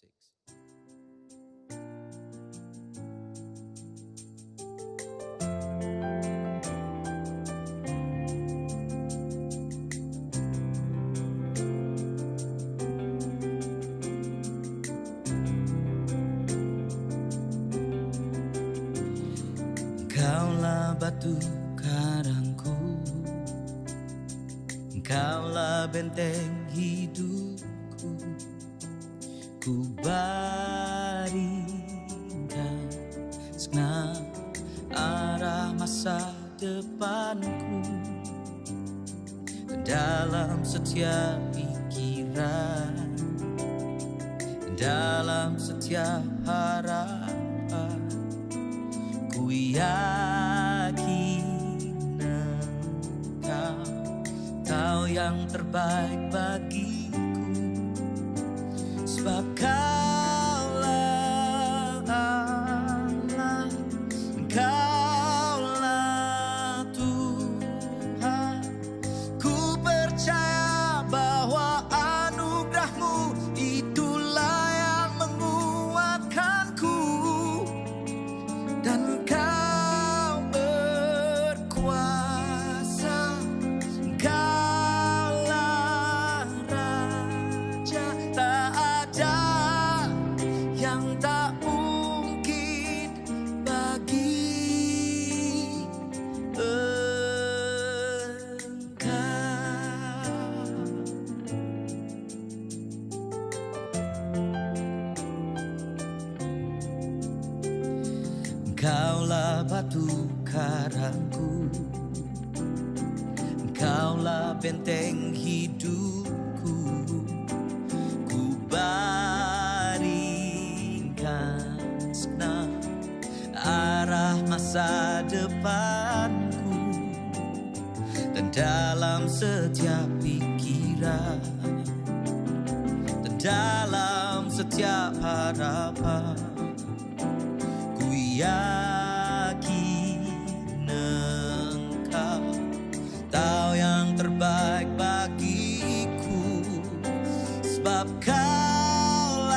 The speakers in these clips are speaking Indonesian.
Six. Engkaulah batu karangku, Engkaulah benteng hidupku. Ku baringkan segenap arah masa depanku, dalam setiap pikiran, dalam setiap harapan. Ku yakin Engkau yang terbaik bagiku, sebab Kaulah Allah, Engkaulah Tuhan. Ku percaya bahwa anugerah-Mu itulah yang menguatkanku, dan Kau berkuasa. Kaulah Raja, tak ada yang tak mungkin bagi Engkau. Engkaulah batu karangku, Engkaulah benteng hidupku. Ku baringkan segenap arah masa depanku, dan dalam setiap pikiran, dan dalam setiap harapan. Ku yakin Engkau tahu yang terbaik bagiku, sebab Kaulah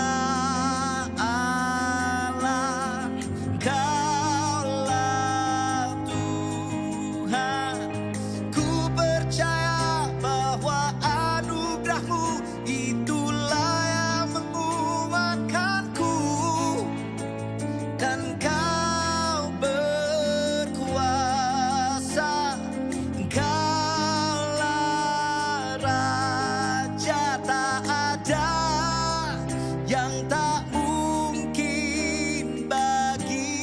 Allah, Kaulah Tuhan. Ku percaya bahwa anugerah-Mu itulah yang menguatkanku, dan Kau berkuasa. Kaulah Raja, tak ada yang tak mungkin bagi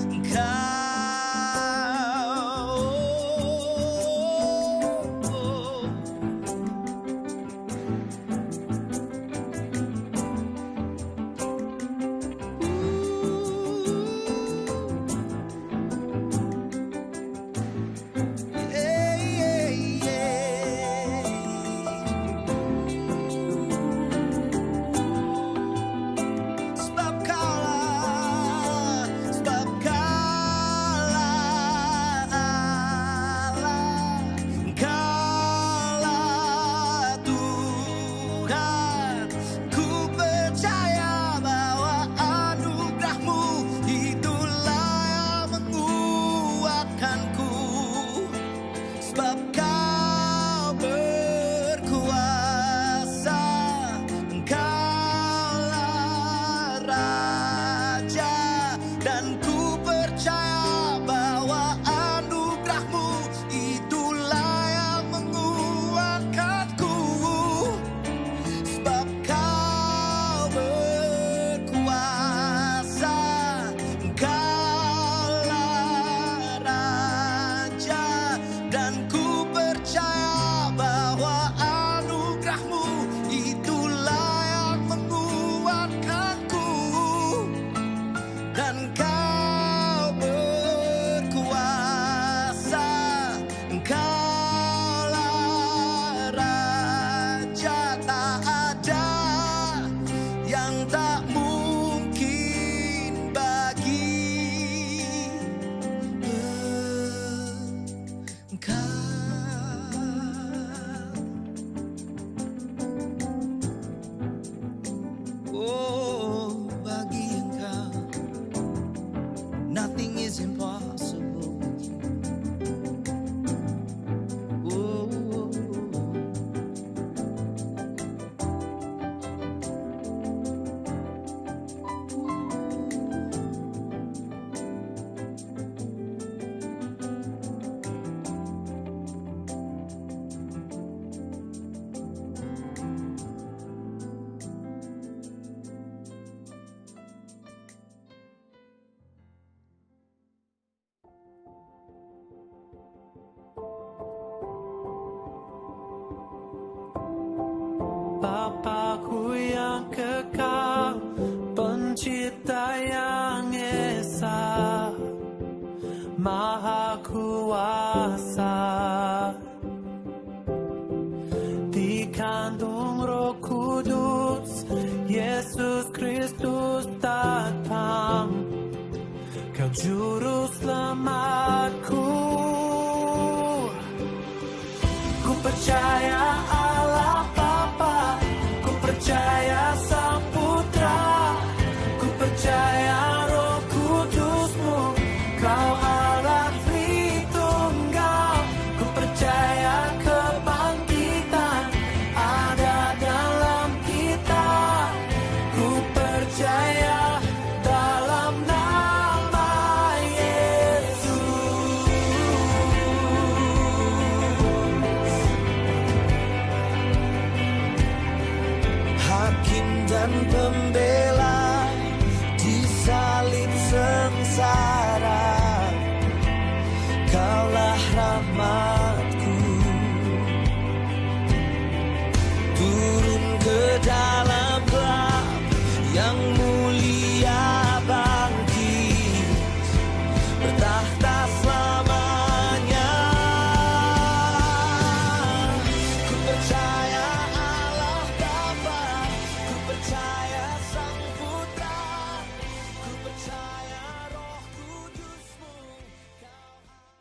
Engkau. Bapakku yang kekal, Pencipta yang esa, Maha Kuasa, dikandung Roh Kudus, Yesus Kristus datang, Kau juru selamatku. Ku percaya Allah Bapa, ku percaya Sang Putra, ku percaya Roh Kudus-Mu, Kau Allah Tritunggal. Ku percaya kebangkitan ada dalam kita, ku percaya dalam nama Yesus. Hakim dan pembela di salib sengsara, Kaulah rahmatku. Turun ke dalam gelap yang mulia, bangkit bertahta selamanya. Ku percaya Allah Bapa, ku percaya Sang Putra, ku percaya Roh Kudus-Mu, Kau Allah.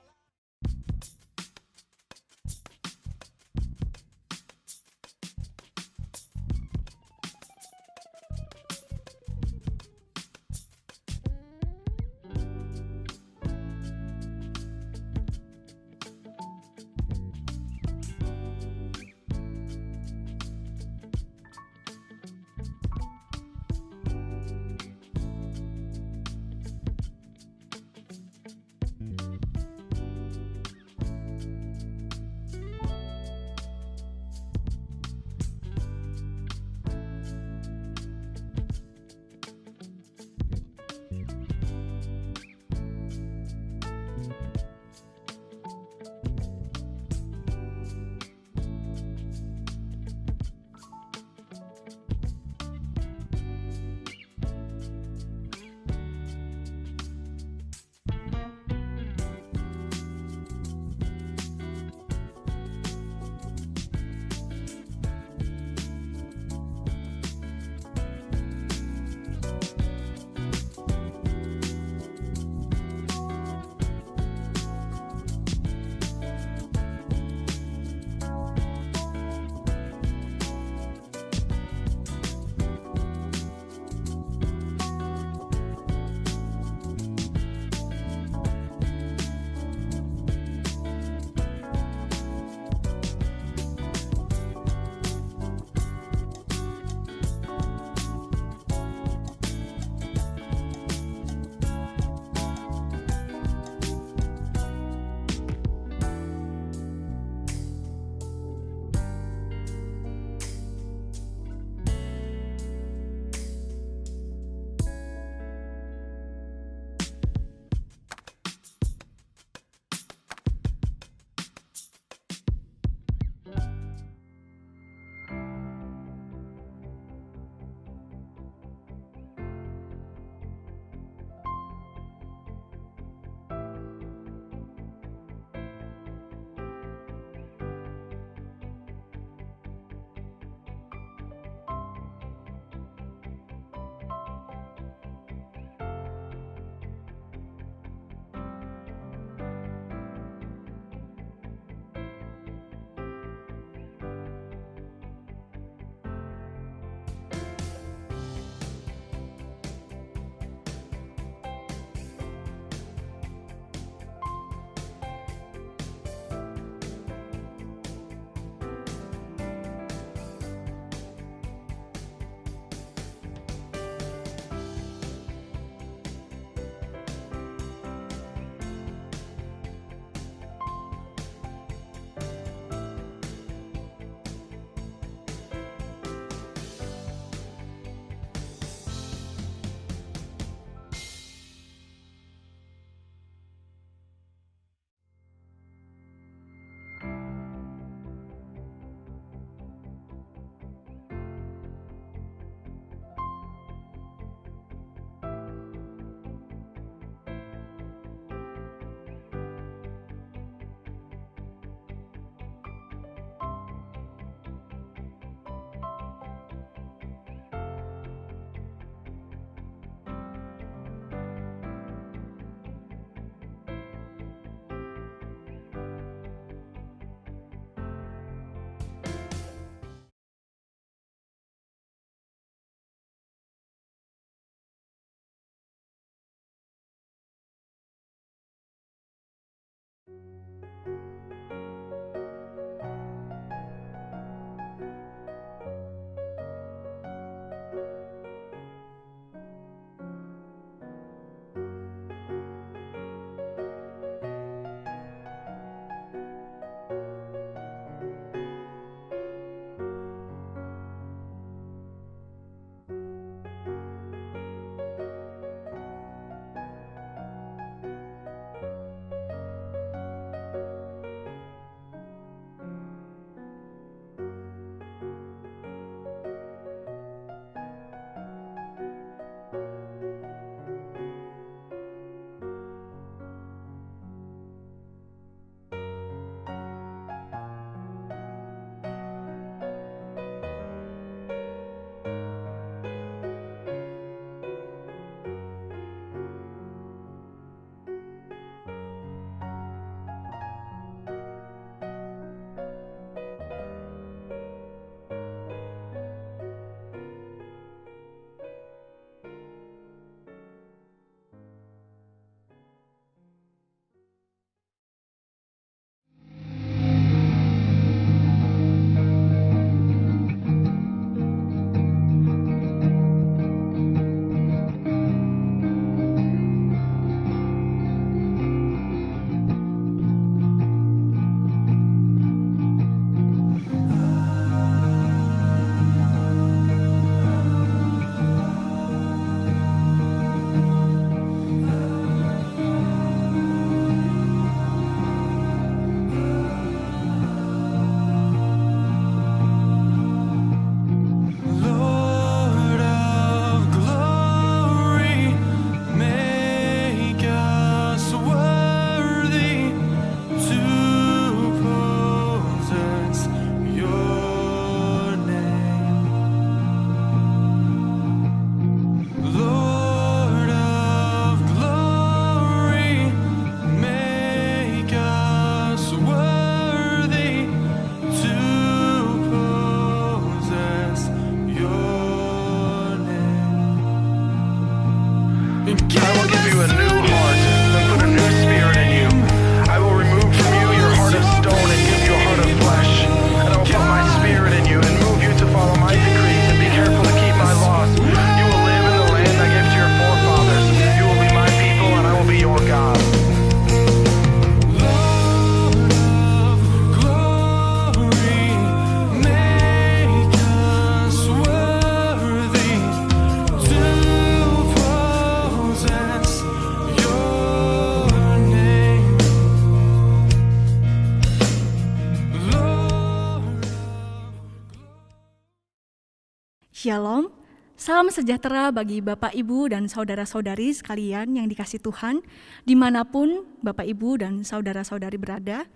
Shalom, salam sejahtera bagi Bapak, Ibu, dan saudara-saudari sekalian yang dikasihi Tuhan, dimanapun Bapak, Ibu, dan saudara-saudari berada.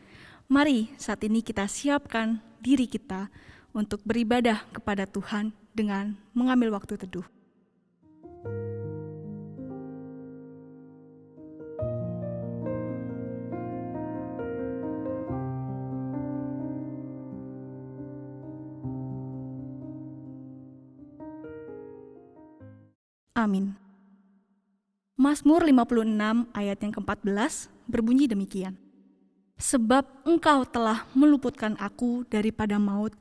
Mari saat ini kita siapkan diri kita untuk beribadah kepada Tuhan dengan mengambil waktu teduh. Amin. Mazmur 56 ayat yang ke-14 berbunyi demikian. Sebab Engkau telah meluputkan aku daripada maut,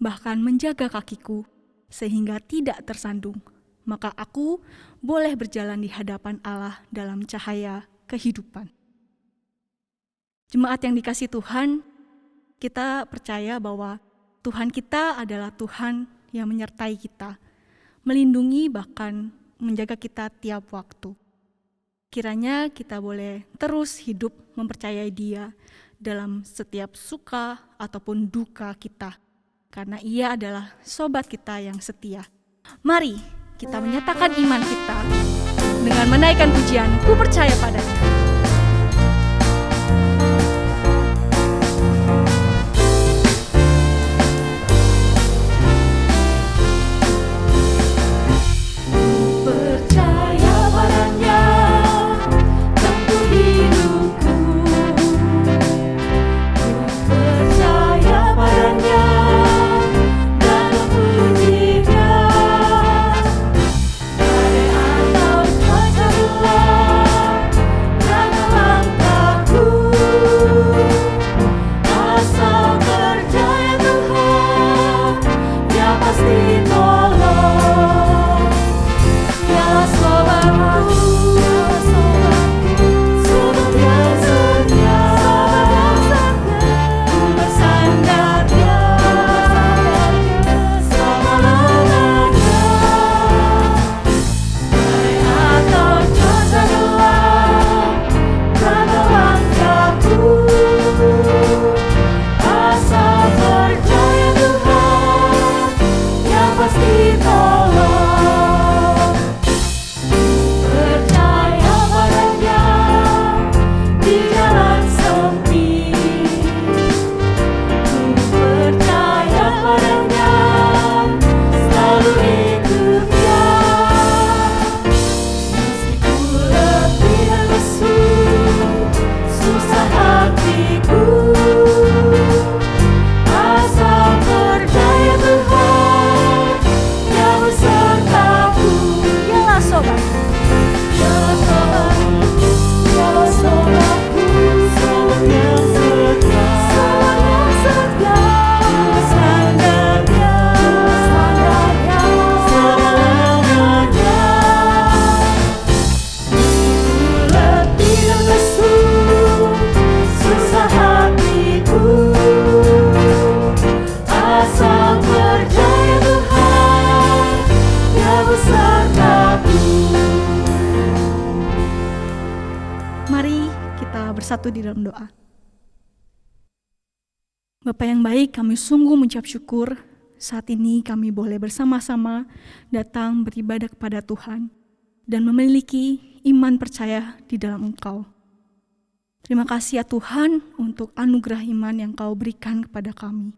bahkan menjaga kakiku sehingga tidak tersandung, maka aku boleh berjalan di hadapan Allah dalam cahaya kehidupan. Jemaat yang dikasihi Tuhan, kita percaya bahwa Tuhan kita adalah Tuhan yang menyertai kita, melindungi bahkan menjaga kita tiap waktu. Kiranya kita boleh terus hidup mempercayai Dia dalam setiap suka ataupun duka kita, karena Ia adalah sobat kita yang setia. Mari kita menyatakan iman kita dengan menaikkan pujian, ku percaya padanya. Bersatu di dalam doa. Bapa yang baik, kami sungguh mengucap syukur saat ini kami boleh bersama-sama datang beribadah kepada Tuhan dan memiliki iman percaya di dalam Engkau. Terima kasih ya Tuhan untuk anugerah iman yang Kau berikan kepada kami.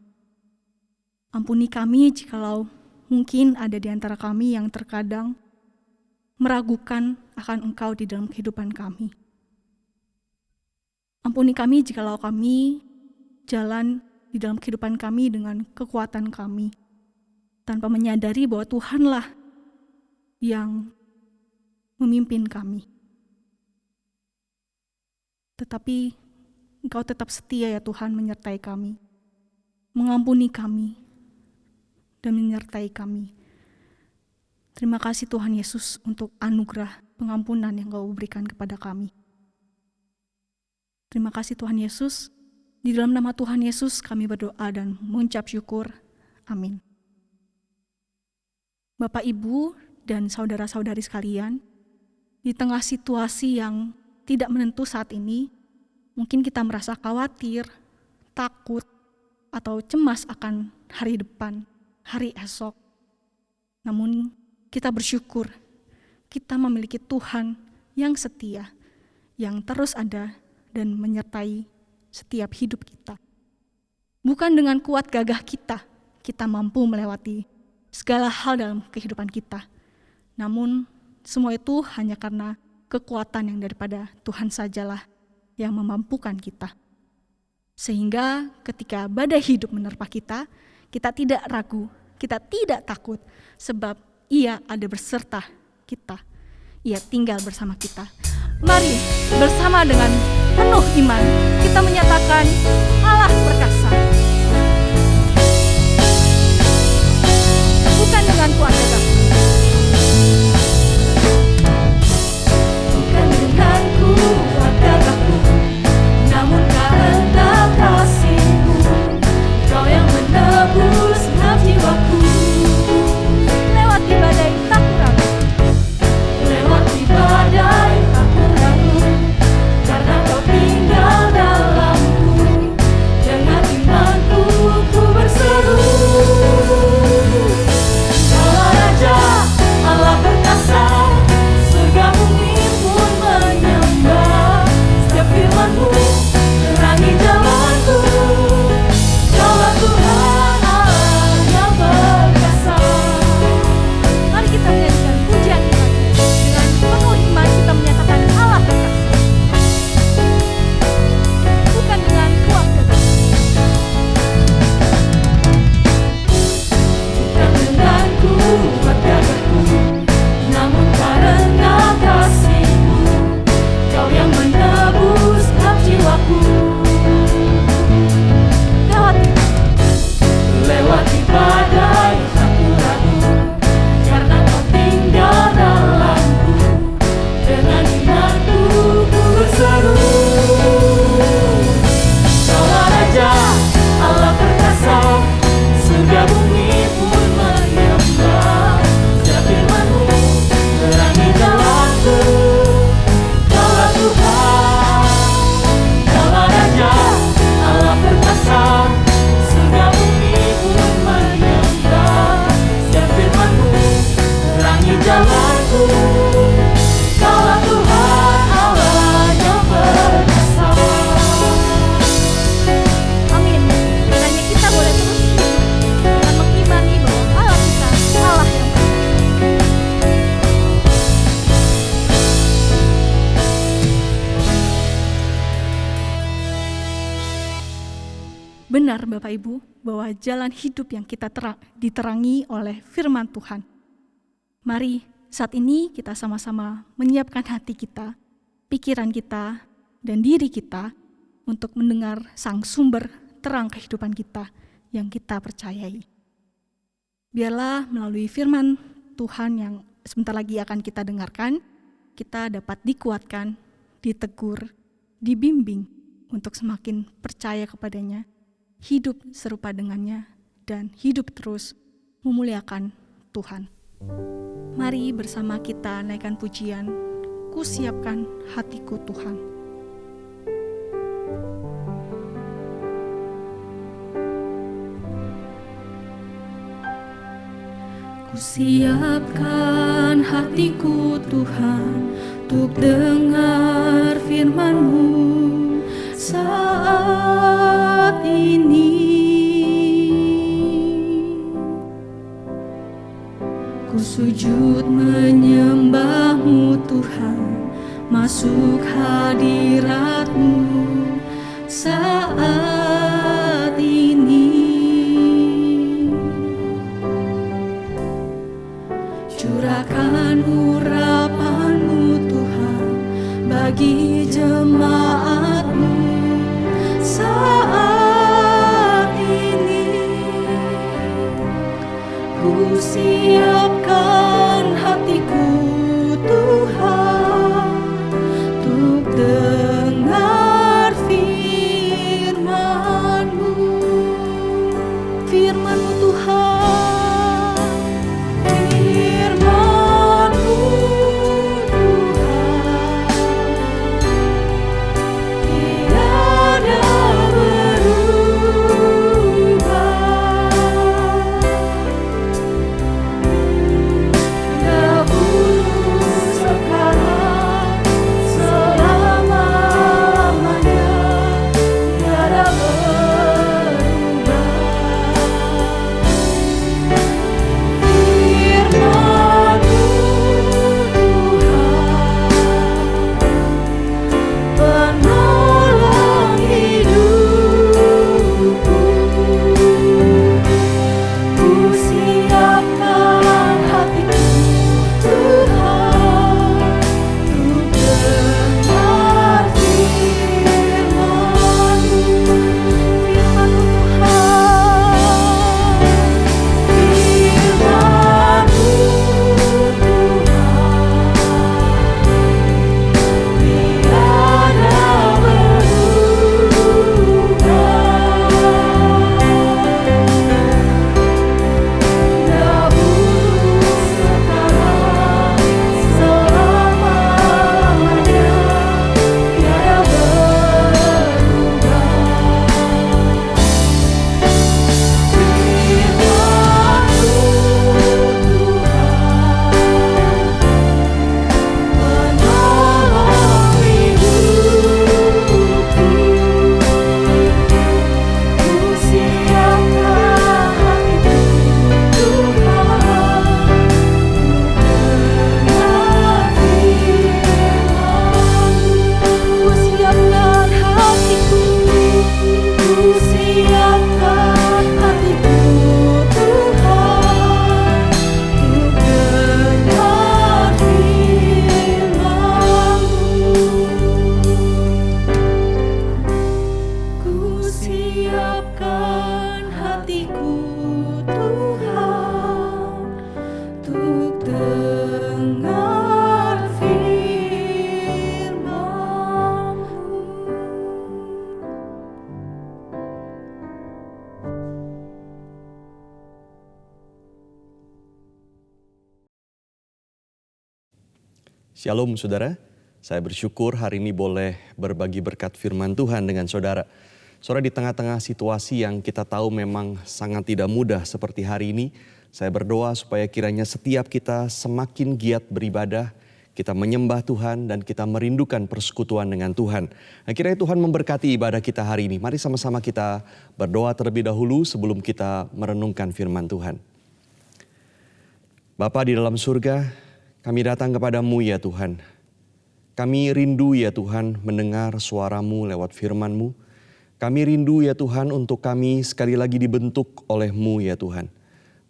Ampuni kami jikalau mungkin ada di antara kami yang terkadang meragukan akan Engkau di dalam kehidupan kami. Ampuni kami jikalau kami jalan di dalam kehidupan kami dengan kekuatan kami, tanpa menyadari bahwa Tuhanlah yang memimpin kami. Tetapi Engkau tetap setia ya Tuhan menyertai kami, mengampuni kami, dan menyertai kami. Terima kasih Tuhan Yesus untuk anugerah pengampunan yang Kau berikan kepada kami. Terima kasih Tuhan Yesus. Di dalam nama Tuhan Yesus kami berdoa dan mengucap syukur. Amin. Bapak, Ibu, dan saudara-saudari sekalian, di tengah situasi yang tidak menentu saat ini, mungkin kita merasa khawatir, takut, atau cemas akan hari depan, hari esok. Namun kita bersyukur kita memiliki Tuhan yang setia, yang terus ada dan menyertai setiap hidup kita. Bukan dengan kuat gagah kita mampu melewati segala hal dalam kehidupan kita. Namun semua itu hanya karena kekuatan yang daripada Tuhan sajalah yang memampukan kita. Sehingga ketika badai hidup menerpa kita, kita tidak ragu, kita tidak takut, sebab Ia ada berserta kita. Ia tinggal bersama kita. Mari bersama dengan penuh iman kita menyatakan Allah perkasa. Bukan dengan kuat gagahku, bukan dengan kuat gagahku, namun karena kasih-Mu, Kau yang menebus genap jiwaku. Lewati badai tak ragu, lewati badai tak ragu, karena Kau tinggal dalamku. Dengan imanku ku berseru, Kaulah Raja, Allah perkasa, surga bumi pun menyembah. Setiap firman-Mu terangi jalanku. Kaulah Tuhan Allah yang perkasa. Mari kita menyanyikan pujian kita dengan penuh iman kita menyatakan Allah perkasa. Bukan dengan kuat gagah, bukan dengan kuat gagahku, namun karena kasih-Mu, Kau yang menebus genap jiwaku. Lewati badai tak ragu, karena Kau tinggal dalamku. Dengan imanku ku berseru, Kaulah Raja, Allah perkasa, surga bumi pun menyembah. Setiap firman-Mu terangi jalanku. Kaulah Tuhan, Kaulah Raja, Allah perkasa, surga bumi pun menyembah. Setiap firman-Mu terangi jalanku. Kaulah Tuhan Allah yang perkasa. Amin. Kiranya kita boleh terus hidup dengan mengimani bahwa Allah kita Allah yang perkasa. Benar Bapak Ibu, bahwa jalan hidup yang kita diterangi oleh firman Tuhan. Mari saat ini kita sama-sama menyiapkan hati kita, pikiran kita, dan diri kita untuk mendengar sang sumber terang kehidupan kita yang kita percayai. Biarlah melalui firman Tuhan yang sebentar lagi akan kita dengarkan, kita dapat dikuatkan, ditegur, dibimbing untuk semakin percaya kepadanya, hidup serupa dengannya, dan hidup terus memuliakan Tuhan. Mari bersama kita naikkan pujian, Ku siapkan hatiku Tuhan. Ku siapkan hatiku Tuhan, untuk dengar firman-Mu saat ini. Ku sujud menyembah-Mu Tuhan, masuk hadirat-Mu saat ini. Curahkan urapan-Mu Tuhan bagi jemaat-Mu saat ini. Ku siapkan hatiku Tuhan, untuk dengar firman-Mu, firman-Mu Tuhan, firman-Mu Tuhan, tiada berubah. Shalom saudara, saya bersyukur hari ini boleh berbagi berkat firman Tuhan dengan saudara. Saudara, di tengah-tengah situasi yang kita tahu memang sangat tidak mudah seperti hari ini, saya berdoa supaya kiranya setiap kita semakin giat beribadah, kita menyembah Tuhan dan kita merindukan persekutuan dengan Tuhan. Kiranya Tuhan memberkati ibadah kita hari ini. Mari sama-sama kita berdoa terlebih dahulu sebelum kita merenungkan firman Tuhan. Bapa di dalam surga, kami datang kepadamu ya Tuhan. Kami rindu ya Tuhan mendengar suara-Mu lewat firman-Mu. Kami rindu ya Tuhan untuk kami sekali lagi dibentuk oleh-Mu ya Tuhan.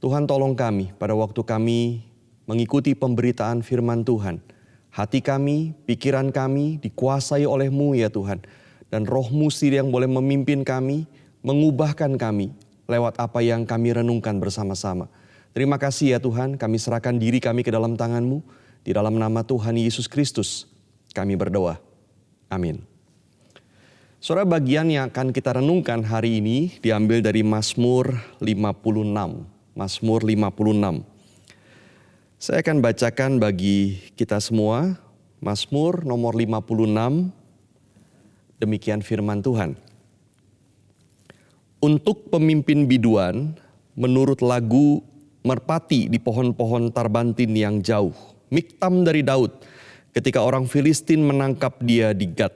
Tuhan tolong kami pada waktu kami mengikuti pemberitaan firman Tuhan. Hati kami, pikiran kami dikuasai oleh-Mu ya Tuhan. Dan Roh-Mu sendiri yang boleh memimpin kami, mengubahkan kami lewat apa yang kami renungkan bersama-sama. Terima kasih ya Tuhan, kami serahkan diri kami ke dalam tangan-Mu. Di dalam nama Tuhan Yesus Kristus kami berdoa. Amin. Saudara, bagian yang akan kita renungkan hari ini diambil dari Mazmur 56. Mazmur 56. Saya akan bacakan bagi kita semua Mazmur nomor 56. Demikian firman Tuhan. Untuk pemimpin biduan menurut lagu merpati di pohon-pohon tarbantin yang jauh. Miktam dari Daud ketika orang Filistin menangkap dia di Gat.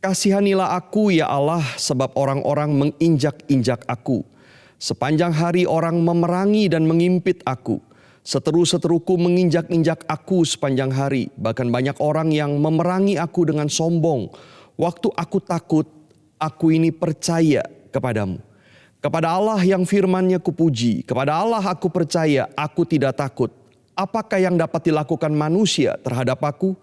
Kasihanilah aku ya Allah sebab orang-orang menginjak-injak aku. Sepanjang hari orang memerangi dan mengimpit aku. Seteru-seteruku menginjak-injak aku sepanjang hari. Bahkan banyak orang yang memerangi aku dengan sombong. Waktu aku takut, aku ini percaya kepadamu. Kepada Allah yang firman-Nya kupuji. Kepada Allah aku percaya, aku tidak takut. Apakah yang dapat dilakukan manusia terhadap aku?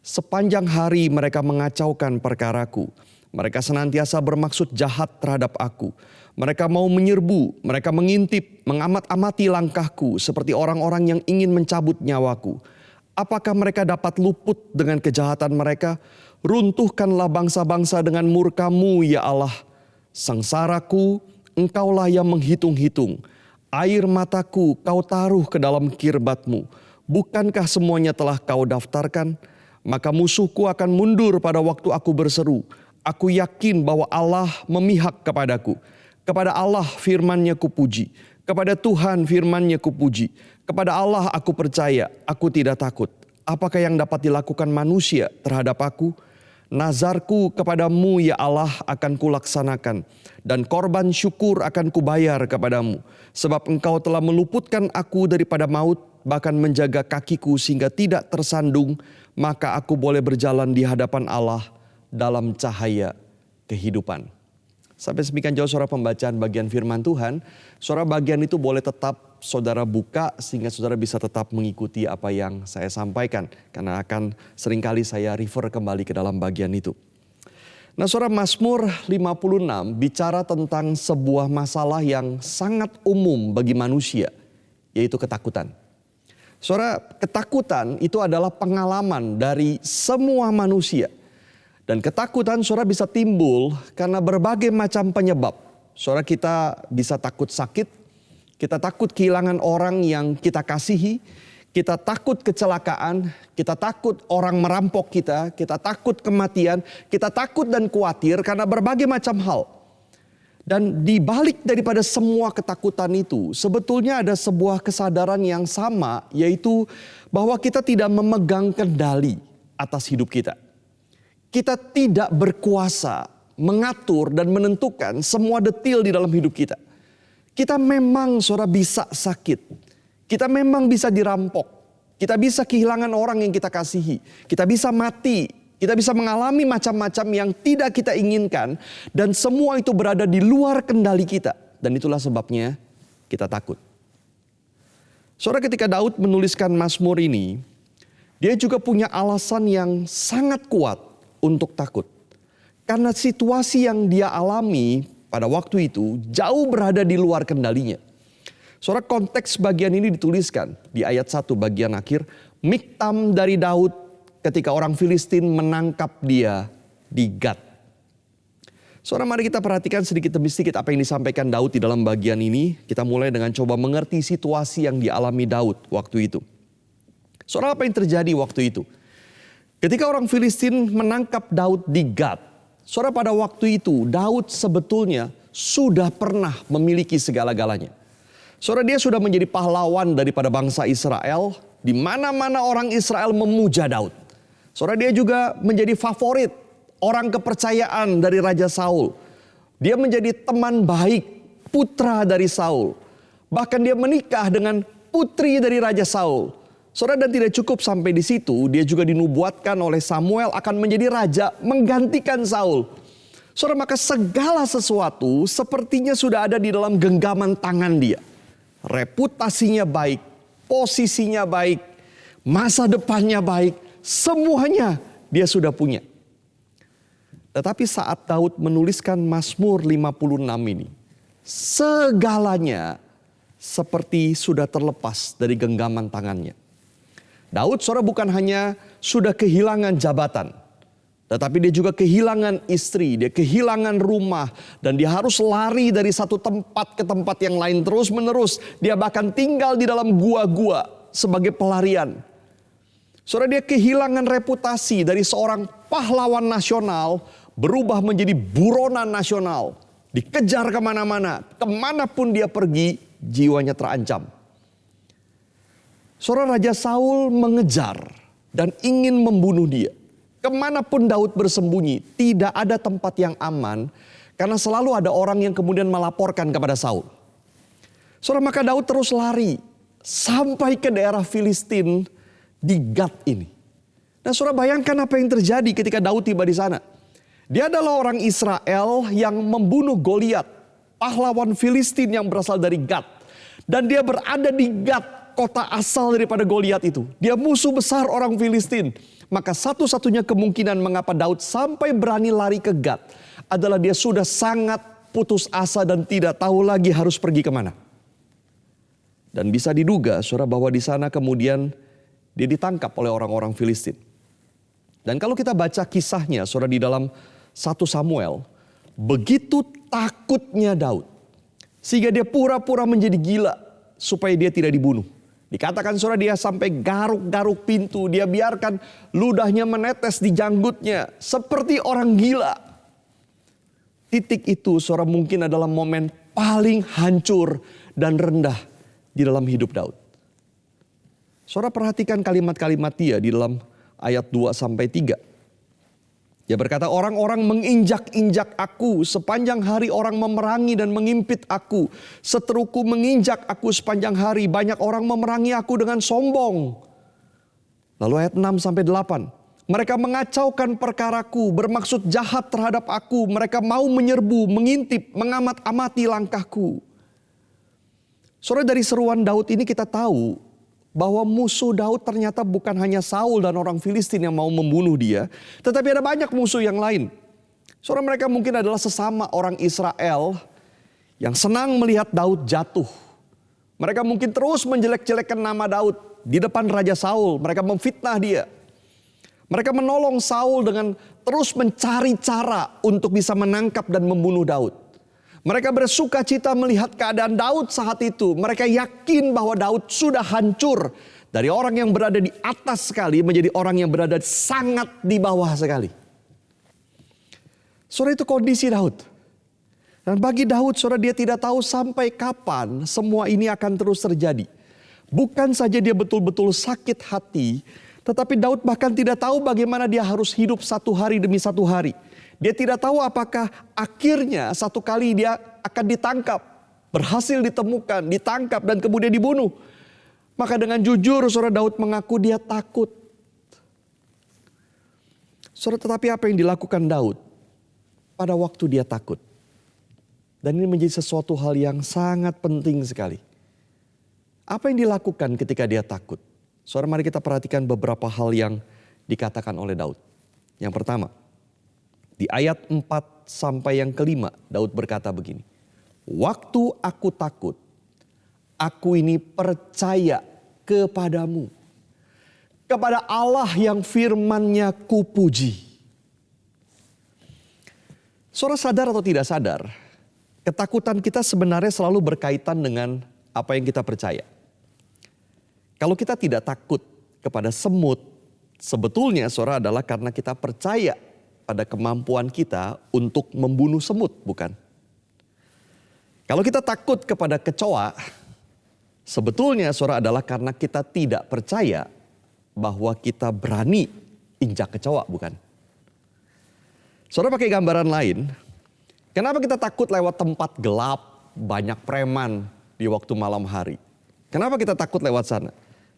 Sepanjang hari mereka mengacaukan perkaraku. Mereka senantiasa bermaksud jahat terhadap aku. Mereka mau menyerbu, mereka mengintip, mengamat-amati langkahku seperti orang-orang yang ingin mencabut nyawaku. Apakah mereka dapat luput dengan kejahatan mereka? Runtuhkanlah bangsa-bangsa dengan murka-Mu ya Allah. Sengsaraku, Engkaulah yang menghitung-hitung. Air mataku Kau taruh ke dalam kirbat-Mu. Bukankah semuanya telah Kau daftarkan? Maka musuhku akan mundur pada waktu aku berseru. Aku yakin bahwa Allah memihak kepadaku. Kepada Allah firman-Nya kupuji. Kepada Tuhan firman-Nya kupuji. Kepada Allah aku percaya, aku tidak takut. Apakah yang dapat dilakukan manusia terhadap aku? Nazarku kepadamu ya Allah akan kulaksanakan. Dan korban syukur akan kubayar kepadamu. Sebab Engkau telah meluputkan aku daripada maut. Bahkan menjaga kakiku sehingga tidak tersandung. Maka aku boleh berjalan di hadapan Allah dalam cahaya kehidupan. Sampai semikian jauh saudara pembacaan bagian firman Tuhan. Saudara, bagian itu boleh tetap saudara buka sehingga saudara bisa tetap mengikuti apa yang saya sampaikan. Karena akan seringkali saya refer kembali ke dalam bagian itu. Nah saudara, Mazmur 56 bicara tentang sebuah masalah yang sangat umum bagi manusia, yaitu ketakutan. Saudara, ketakutan itu adalah pengalaman dari semua manusia. Dan ketakutan saudara bisa timbul karena berbagai macam penyebab. Saudara, kita bisa takut sakit, kita takut kehilangan orang yang kita kasihi, kita takut kecelakaan, kita takut orang merampok kita takut kematian, kita takut dan khawatir karena berbagai macam hal. Dan di balik daripada semua ketakutan itu, sebetulnya ada sebuah kesadaran yang sama, yaitu bahwa kita tidak memegang kendali atas hidup kita. Kita tidak berkuasa mengatur dan menentukan semua detail di dalam hidup kita. Kita memang saudara bisa sakit, kita memang bisa dirampok, kita bisa kehilangan orang yang kita kasihi, kita bisa mati. Kita bisa mengalami macam-macam yang tidak kita inginkan. Dan semua itu berada di luar kendali kita. Dan itulah sebabnya kita takut. Saudara, ketika Daud menuliskan Mazmur ini, dia juga punya alasan yang sangat kuat untuk takut. Karena situasi yang dia alami pada waktu itu jauh berada di luar kendalinya. Saudara, konteks bagian ini dituliskan di ayat 1 bagian akhir. Miktam dari Daud ketika orang Filistin menangkap dia di Gat. Saudara, mari kita perhatikan sedikit demi sedikit apa yang disampaikan Daud di dalam bagian ini. Kita mulai dengan coba mengerti situasi yang dialami Daud waktu itu. Saudara, apa yang terjadi waktu itu? Ketika orang Filistin menangkap Daud di Gat, saudara, pada waktu itu Daud sebetulnya sudah pernah memiliki segala-galanya. Saudara, dia sudah menjadi pahlawan daripada bangsa Israel. Di mana-mana orang Israel memuja Daud. Saudara, dia juga menjadi favorit, orang kepercayaan dari Raja Saul. Dia menjadi teman baik, putra dari Saul. Bahkan dia menikah dengan putri dari Raja Saul. Saudara, dan tidak cukup sampai di situ, dia juga dinubuatkan oleh Samuel akan menjadi raja menggantikan Saul. Saudara, maka segala sesuatu sepertinya sudah ada di dalam genggaman tangan dia. Reputasinya baik, posisinya baik, masa depannya baik, semuanya dia sudah punya. Tetapi saat Daud menuliskan Mazmur 56 ini, segalanya seperti sudah terlepas dari genggaman tangannya. Daud, saudara, bukan hanya sudah kehilangan jabatan, tetapi dia juga kehilangan istri, dia kehilangan rumah, dan dia harus lari dari satu tempat ke tempat yang lain terus menerus. Dia bahkan tinggal di dalam gua-gua sebagai pelarian. Saudara, dia kehilangan reputasi dari seorang pahlawan nasional berubah menjadi buronan nasional. Dikejar kemana-mana, kemanapun dia pergi, jiwanya terancam. Saudara, Raja Saul mengejar dan ingin membunuh dia. Kemanapun Daud bersembunyi, tidak ada tempat yang aman, karena selalu ada orang yang kemudian melaporkan kepada Saul. Saudara, maka Daud terus lari sampai ke daerah Filistin di Gat ini. Nah, saudara, bayangkan apa yang terjadi ketika Daud tiba di sana. Dia adalah orang Israel yang membunuh Goliat, pahlawan Filistin yang berasal dari Gat. Dan dia berada di Gat, kota asal daripada Goliat itu. Dia musuh besar orang Filistin. Maka satu-satunya kemungkinan mengapa Daud sampai berani lari ke Gat adalah dia sudah sangat putus asa dan tidak tahu lagi harus pergi kemana. Dan bisa diduga, saudara, bahwa di sana kemudian dia ditangkap oleh orang-orang Filistin. Dan kalau kita baca kisahnya, saudara, di dalam 1 Samuel, begitu takutnya Daud, sehingga dia pura-pura menjadi gila supaya dia tidak dibunuh. Dikatakan, saudara, dia sampai garuk-garuk pintu, dia biarkan ludahnya menetes di janggutnya seperti orang gila. Titik itu, saudara, mungkin adalah momen paling hancur dan rendah di dalam hidup Daud. Saudara, perhatikan kalimat-kalimat dia di dalam ayat 2-3. Dia berkata, orang-orang menginjak-injak aku, sepanjang hari orang memerangi dan mengimpit aku. Seteruku menginjak aku sepanjang hari, banyak orang memerangi aku dengan sombong. Lalu ayat 6-8. Mereka mengacaukan perkaraku, bermaksud jahat terhadap aku. Mereka mau menyerbu, mengintip, mengamat-amati langkahku. Saudara, dari seruan Daud ini kita tahu bahwa musuh Daud ternyata bukan hanya Saul dan orang Filistin yang mau membunuh dia, tetapi ada banyak musuh yang lain. Saudara, mereka mungkin adalah sesama orang Israel yang senang melihat Daud jatuh. Mereka mungkin terus menjelek-jelekan nama Daud di depan Raja Saul. Mereka memfitnah dia. Mereka menolong Saul dengan terus mencari cara untuk bisa menangkap dan membunuh Daud. Mereka bersuka cita melihat keadaan Daud saat itu. Mereka yakin bahwa Daud sudah hancur. Dari orang yang berada di atas sekali menjadi orang yang berada sangat di bawah sekali. Saudara, itu kondisi Daud. Dan bagi Daud, saudara, dia tidak tahu sampai kapan semua ini akan terus terjadi. Bukan saja dia betul-betul sakit hati, tetapi Daud bahkan tidak tahu bagaimana dia harus hidup satu hari demi satu hari. Dia tidak tahu apakah akhirnya satu kali dia akan ditangkap, berhasil ditemukan, ditangkap dan kemudian dibunuh. Maka dengan jujur, saudara, Daud mengaku dia takut. Saudara, tetapi apa yang dilakukan Daud pada waktu dia takut? Dan ini menjadi sesuatu hal yang sangat penting sekali. Apa yang dilakukan ketika dia takut? Saudara, mari kita perhatikan beberapa hal yang dikatakan oleh Daud. Yang pertama, di ayat 4 sampai yang kelima, Daud berkata begini. Waktu aku takut, aku ini percaya kepadamu. Kepada Allah yang firman-Nya kupuji. Saudara, sadar atau tidak sadar, ketakutan kita sebenarnya selalu berkaitan dengan apa yang kita percaya. Kalau kita tidak takut kepada semut, sebetulnya saudara adalah karena kita percaya pada kemampuan kita untuk membunuh semut, bukan? Kalau kita takut kepada kecoa, sebetulnya saudara adalah karena kita tidak percaya bahwa kita berani injak kecoa, bukan? Saudara pakai gambaran lain, kenapa kita takut lewat tempat gelap, banyak preman di waktu malam hari? Kenapa kita takut lewat sana?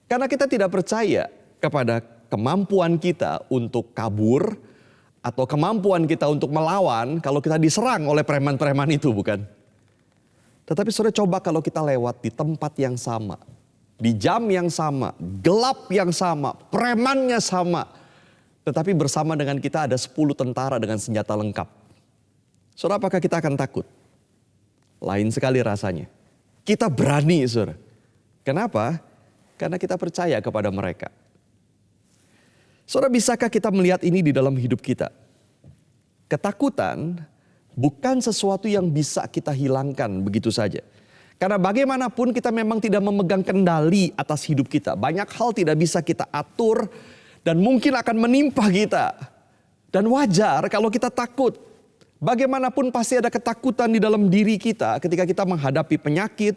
Karena kita tidak percaya kepada kemampuan kita untuk kabur atau kemampuan kita untuk melawan kalau kita diserang oleh preman-preman itu, bukan? Tetapi saudara coba kalau kita lewat di tempat yang sama, di jam yang sama, gelap yang sama, premannya sama. Tetapi bersama dengan kita ada 10 tentara dengan senjata lengkap. Saudara, apakah kita akan takut? Lain sekali rasanya. Kita berani, saudara. Kenapa? Karena kita percaya kepada mereka. Saudara, bisakah kita melihat ini di dalam hidup kita? Ketakutan bukan sesuatu yang bisa kita hilangkan begitu saja. Karena bagaimanapun kita memang tidak memegang kendali atas hidup kita. Banyak hal tidak bisa kita atur dan mungkin akan menimpa kita. Dan wajar kalau kita takut. Bagaimanapun pasti ada ketakutan di dalam diri kita ketika kita menghadapi penyakit,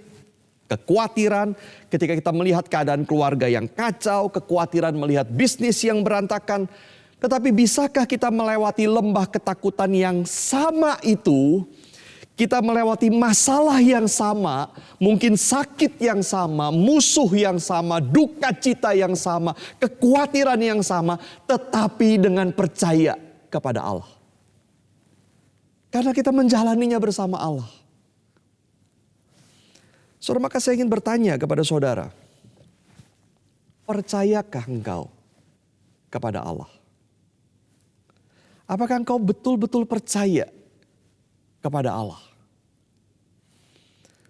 kekhawatiran, ketika kita melihat keadaan keluarga yang kacau, kekhawatiran melihat bisnis yang berantakan. Tetapi bisakah kita melewati lembah ketakutan yang sama itu? Kita melewati masalah yang sama, mungkin sakit yang sama, musuh yang sama, duka cita yang sama, kekhawatiran yang sama, tetapi dengan percaya kepada Allah. Karena kita menjalaninya bersama Allah. Saudara, maka saya ingin bertanya kepada saudara, percayakah engkau kepada Allah? Apakah engkau betul-betul percaya kepada Allah?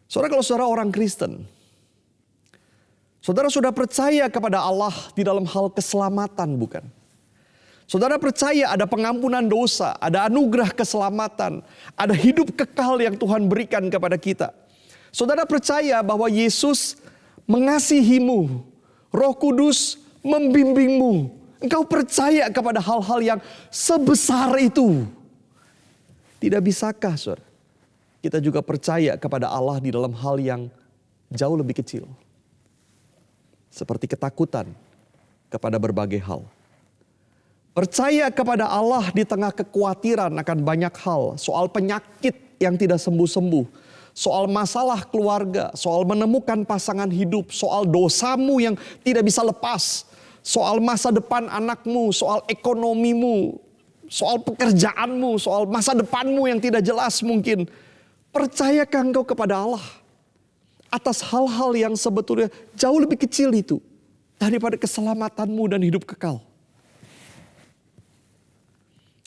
Saudara, kalau saudara orang Kristen, saudara sudah percaya kepada Allah di dalam hal keselamatan, bukan? Saudara percaya ada pengampunan dosa, ada anugerah keselamatan, ada hidup kekal yang Tuhan berikan kepada kita. Saudara percaya bahwa Yesus mengasihimu, Roh Kudus membimbingmu. Engkau percaya kepada hal-hal yang sebesar itu. Tidak bisakah, saudara, kita juga percaya kepada Allah di dalam hal yang jauh lebih kecil. Seperti ketakutan kepada berbagai hal. Percaya kepada Allah di tengah kekhawatiran akan banyak hal. Soal penyakit yang tidak sembuh-sembuh. Soal masalah keluarga, soal menemukan pasangan hidup, soal dosamu yang tidak bisa lepas, soal masa depan anakmu, soal ekonomimu, soal pekerjaanmu, soal masa depanmu yang tidak jelas mungkin. Percayakah engkau kepada Allah atas hal-hal yang sebetulnya jauh lebih kecil itu daripada keselamatanmu dan hidup kekal?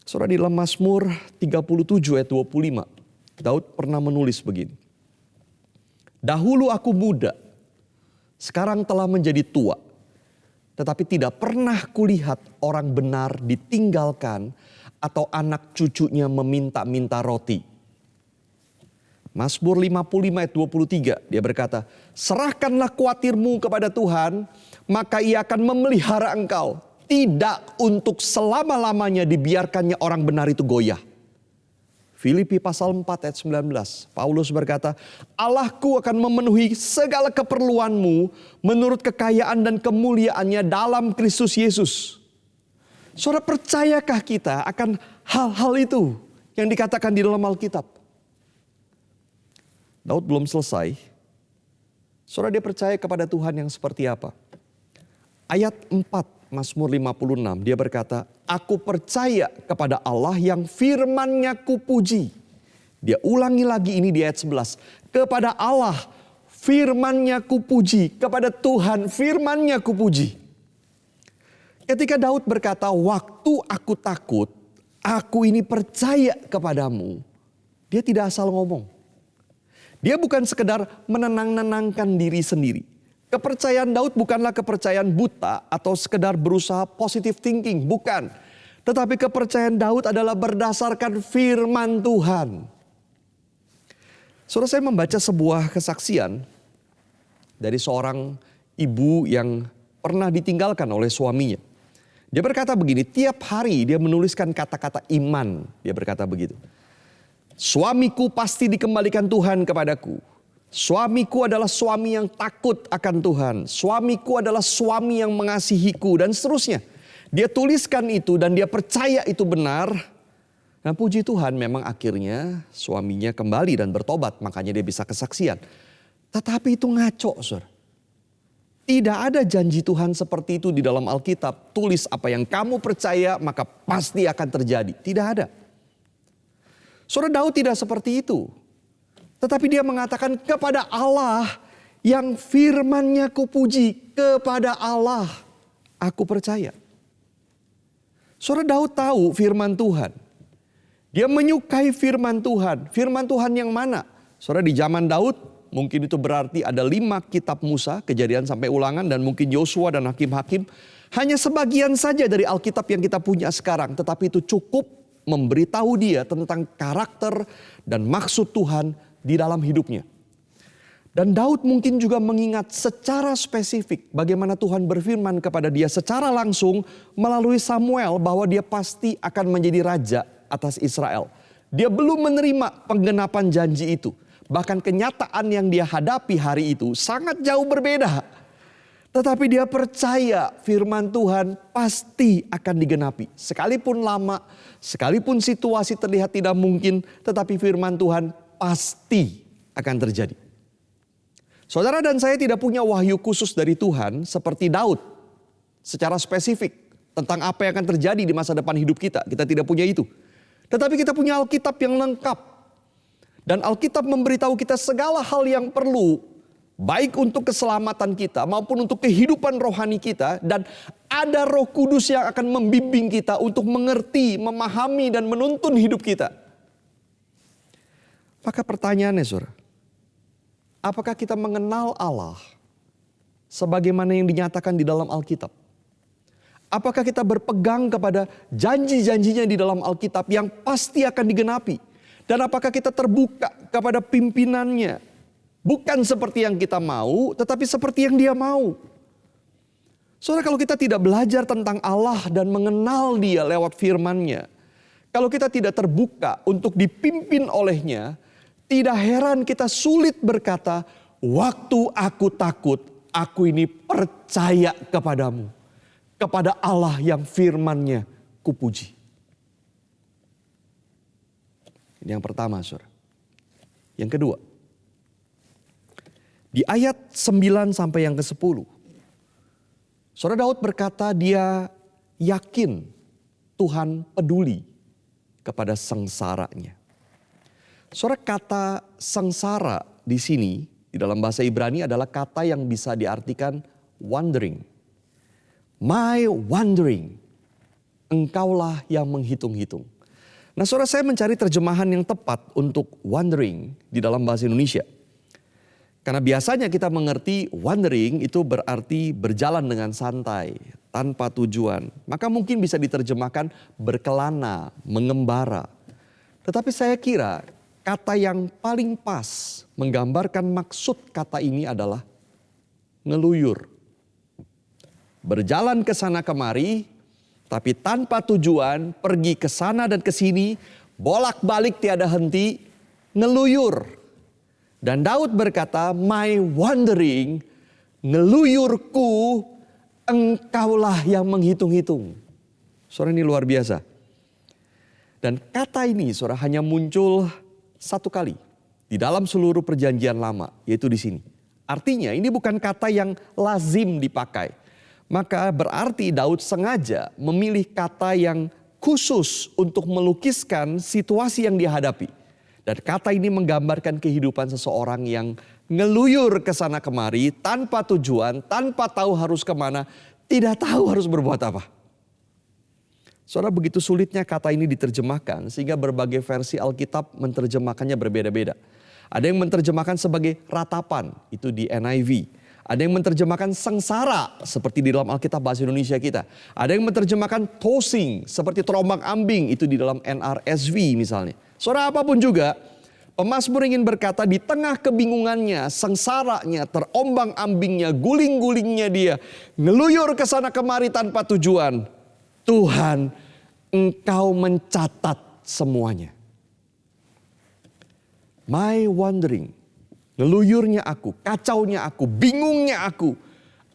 Saudara, di dalam Mazmur 37 ayat 25. Daud pernah menulis begini. Dahulu aku muda, sekarang telah menjadi tua. Tetapi tidak pernah kulihat orang benar ditinggalkan atau anak cucunya meminta-minta roti. Mazmur 55 ayat 23 dia berkata, serahkanlah kuatirmu kepada Tuhan, maka ia akan memelihara engkau. Tidak untuk selama-lamanya dibiarkannya orang benar itu goyah. Filipi pasal 4 ayat 19. Paulus berkata, Allahku akan memenuhi segala keperluanmu menurut kekayaan dan kemuliaannya dalam Kristus Yesus. Saudara, percayakah kita akan hal-hal itu yang dikatakan di dalam Alkitab? Daud belum selesai. Saudara, dia percaya kepada Tuhan yang seperti apa? Ayat 4 Mazmur 56 dia berkata, aku percaya kepada Allah yang firman-Nya kupuji. Dia ulangi lagi ini di ayat 11. Kepada Allah firman-Nya kupuji. Kepada Tuhan firman-Nya kupuji. Ketika Daud berkata, waktu aku takut, aku ini percaya kepadamu. Dia tidak asal ngomong. Dia bukan sekedar menenang-nenangkan diri sendiri. Kepercayaan Daud bukanlah kepercayaan buta atau sekedar berusaha positive thinking, bukan. Tetapi kepercayaan Daud adalah berdasarkan firman Tuhan. Saudara, saya membaca sebuah kesaksian dari seorang ibu yang pernah ditinggalkan oleh suaminya. Dia berkata begini, tiap hari dia menuliskan kata-kata iman. Dia berkata begitu. Suamiku pasti dikembalikan Tuhan kepadaku. Suamiku adalah suami yang takut akan Tuhan. Suamiku adalah suami yang mengasihiku dan seterusnya. Dia tuliskan itu dan dia percaya itu benar. Nah puji Tuhan memang akhirnya suaminya kembali dan bertobat. Makanya dia bisa kesaksian. Tetapi itu ngaco, saudara. Tidak ada janji Tuhan seperti itu di dalam Alkitab. Tulis apa yang kamu percaya maka pasti akan terjadi. Tidak ada. Saudara, Daud tidak seperti itu. Tetapi dia mengatakan kepada Allah yang firman-Nya kupuji. Kepada Allah aku percaya. Saudara, Daud tahu firman Tuhan. Dia menyukai firman Tuhan. Firman Tuhan yang mana? Saudara, di zaman Daud mungkin itu berarti ada 5 kitab Musa, Kejadian sampai Ulangan, dan mungkin Yosua dan Hakim-Hakim. Hanya sebagian saja dari Alkitab yang kita punya sekarang. Tetapi itu cukup memberitahu dia tentang karakter dan maksud Tuhan di dalam hidupnya. Dan Daud mungkin juga mengingat secara spesifik bagaimana Tuhan berfirman kepada dia secara langsung melalui Samuel bahwa dia pasti akan menjadi raja atas Israel. Dia belum menerima penggenapan janji itu. Bahkan kenyataan yang dia hadapi hari itu sangat jauh berbeda. Tetapi dia percaya firman Tuhan pasti akan digenapi. Sekalipun lama, sekalipun situasi terlihat tidak mungkin, tetapi firman Tuhan pasti akan terjadi. Saudara dan saya tidak punya wahyu khusus dari Tuhan seperti Daud. Secara spesifik tentang apa yang akan terjadi di masa depan hidup kita. Kita tidak punya itu. Tetapi kita punya Alkitab yang lengkap. Dan Alkitab memberitahu kita segala hal yang perlu. Baik untuk keselamatan kita maupun untuk kehidupan rohani kita. Dan ada Roh Kudus yang akan membimbing kita untuk mengerti, memahami dan menuntun hidup kita. Maka pertanyaannya saudara, apakah kita mengenal Allah sebagaimana yang dinyatakan di dalam Alkitab? Apakah kita berpegang kepada janji-janjinya di dalam Alkitab yang pasti akan digenapi? Dan apakah kita terbuka kepada pimpinannya? Bukan seperti yang kita mau, tetapi seperti yang Dia mau. Saudara, kalau kita tidak belajar tentang Allah dan mengenal Dia lewat firman-Nya, kalau kita tidak terbuka untuk dipimpin olehnya, tidak heran kita sulit berkata, waktu aku takut, aku ini percaya kepadamu. Kepada Allah yang firman-Nya kupuji. Ini yang pertama, saudara. Yang kedua, di ayat 9 sampai yang ke-10. Saudara, Daud berkata dia yakin Tuhan peduli kepada sengsaranya. Saudara, kata sengsara di sini di dalam bahasa Ibrani adalah kata yang bisa diartikan wandering. My wandering, engkaulah yang menghitung-hitung. Nah saudara, saya mencari terjemahan yang tepat untuk wandering di dalam bahasa Indonesia. Karena biasanya kita mengerti wandering itu berarti berjalan dengan santai, tanpa tujuan. Maka mungkin bisa diterjemahkan berkelana, mengembara. Tetapi saya kira kata yang paling pas menggambarkan maksud kata ini adalah ngeluyur. Berjalan ke sana kemari, tapi tanpa tujuan, pergi ke sana dan ke sini, bolak-balik tiada henti, ngeluyur. Dan Daud berkata, my wandering, ngeluyurku, engkaulah yang menghitung-hitung. Saudara, ini luar biasa. Dan kata ini saudara hanya muncul satu kali di dalam seluruh perjanjian lama, yaitu di sini. Artinya ini bukan kata yang lazim dipakai. Maka berarti Daud sengaja memilih kata yang khusus untuk melukiskan situasi yang dihadapi. Dan kata ini menggambarkan kehidupan seseorang yang ngeluyur ke sana kemari tanpa tujuan, tanpa tahu harus kemana, tidak tahu harus berbuat apa. Saudara, begitu sulitnya kata ini diterjemahkan sehingga berbagai versi Alkitab menerjemahkannya berbeda-beda. Ada yang menerjemahkan sebagai ratapan, itu di NIV. Ada yang menerjemahkan sengsara seperti di dalam Alkitab bahasa Indonesia kita. Ada yang menerjemahkan tossing seperti terombang ambing, itu di dalam NRSV misalnya. Saudara, apapun juga, Pemazmur ingin berkata di tengah kebingungannya, sengsaranya, terombang-ambingnya, guling-gulingnya dia, ngeluyur ke sana kemari tanpa tujuan. Tuhan, Engkau mencatat semuanya. My wandering, ngeluyurnya aku, kacaunya aku, bingungnya aku.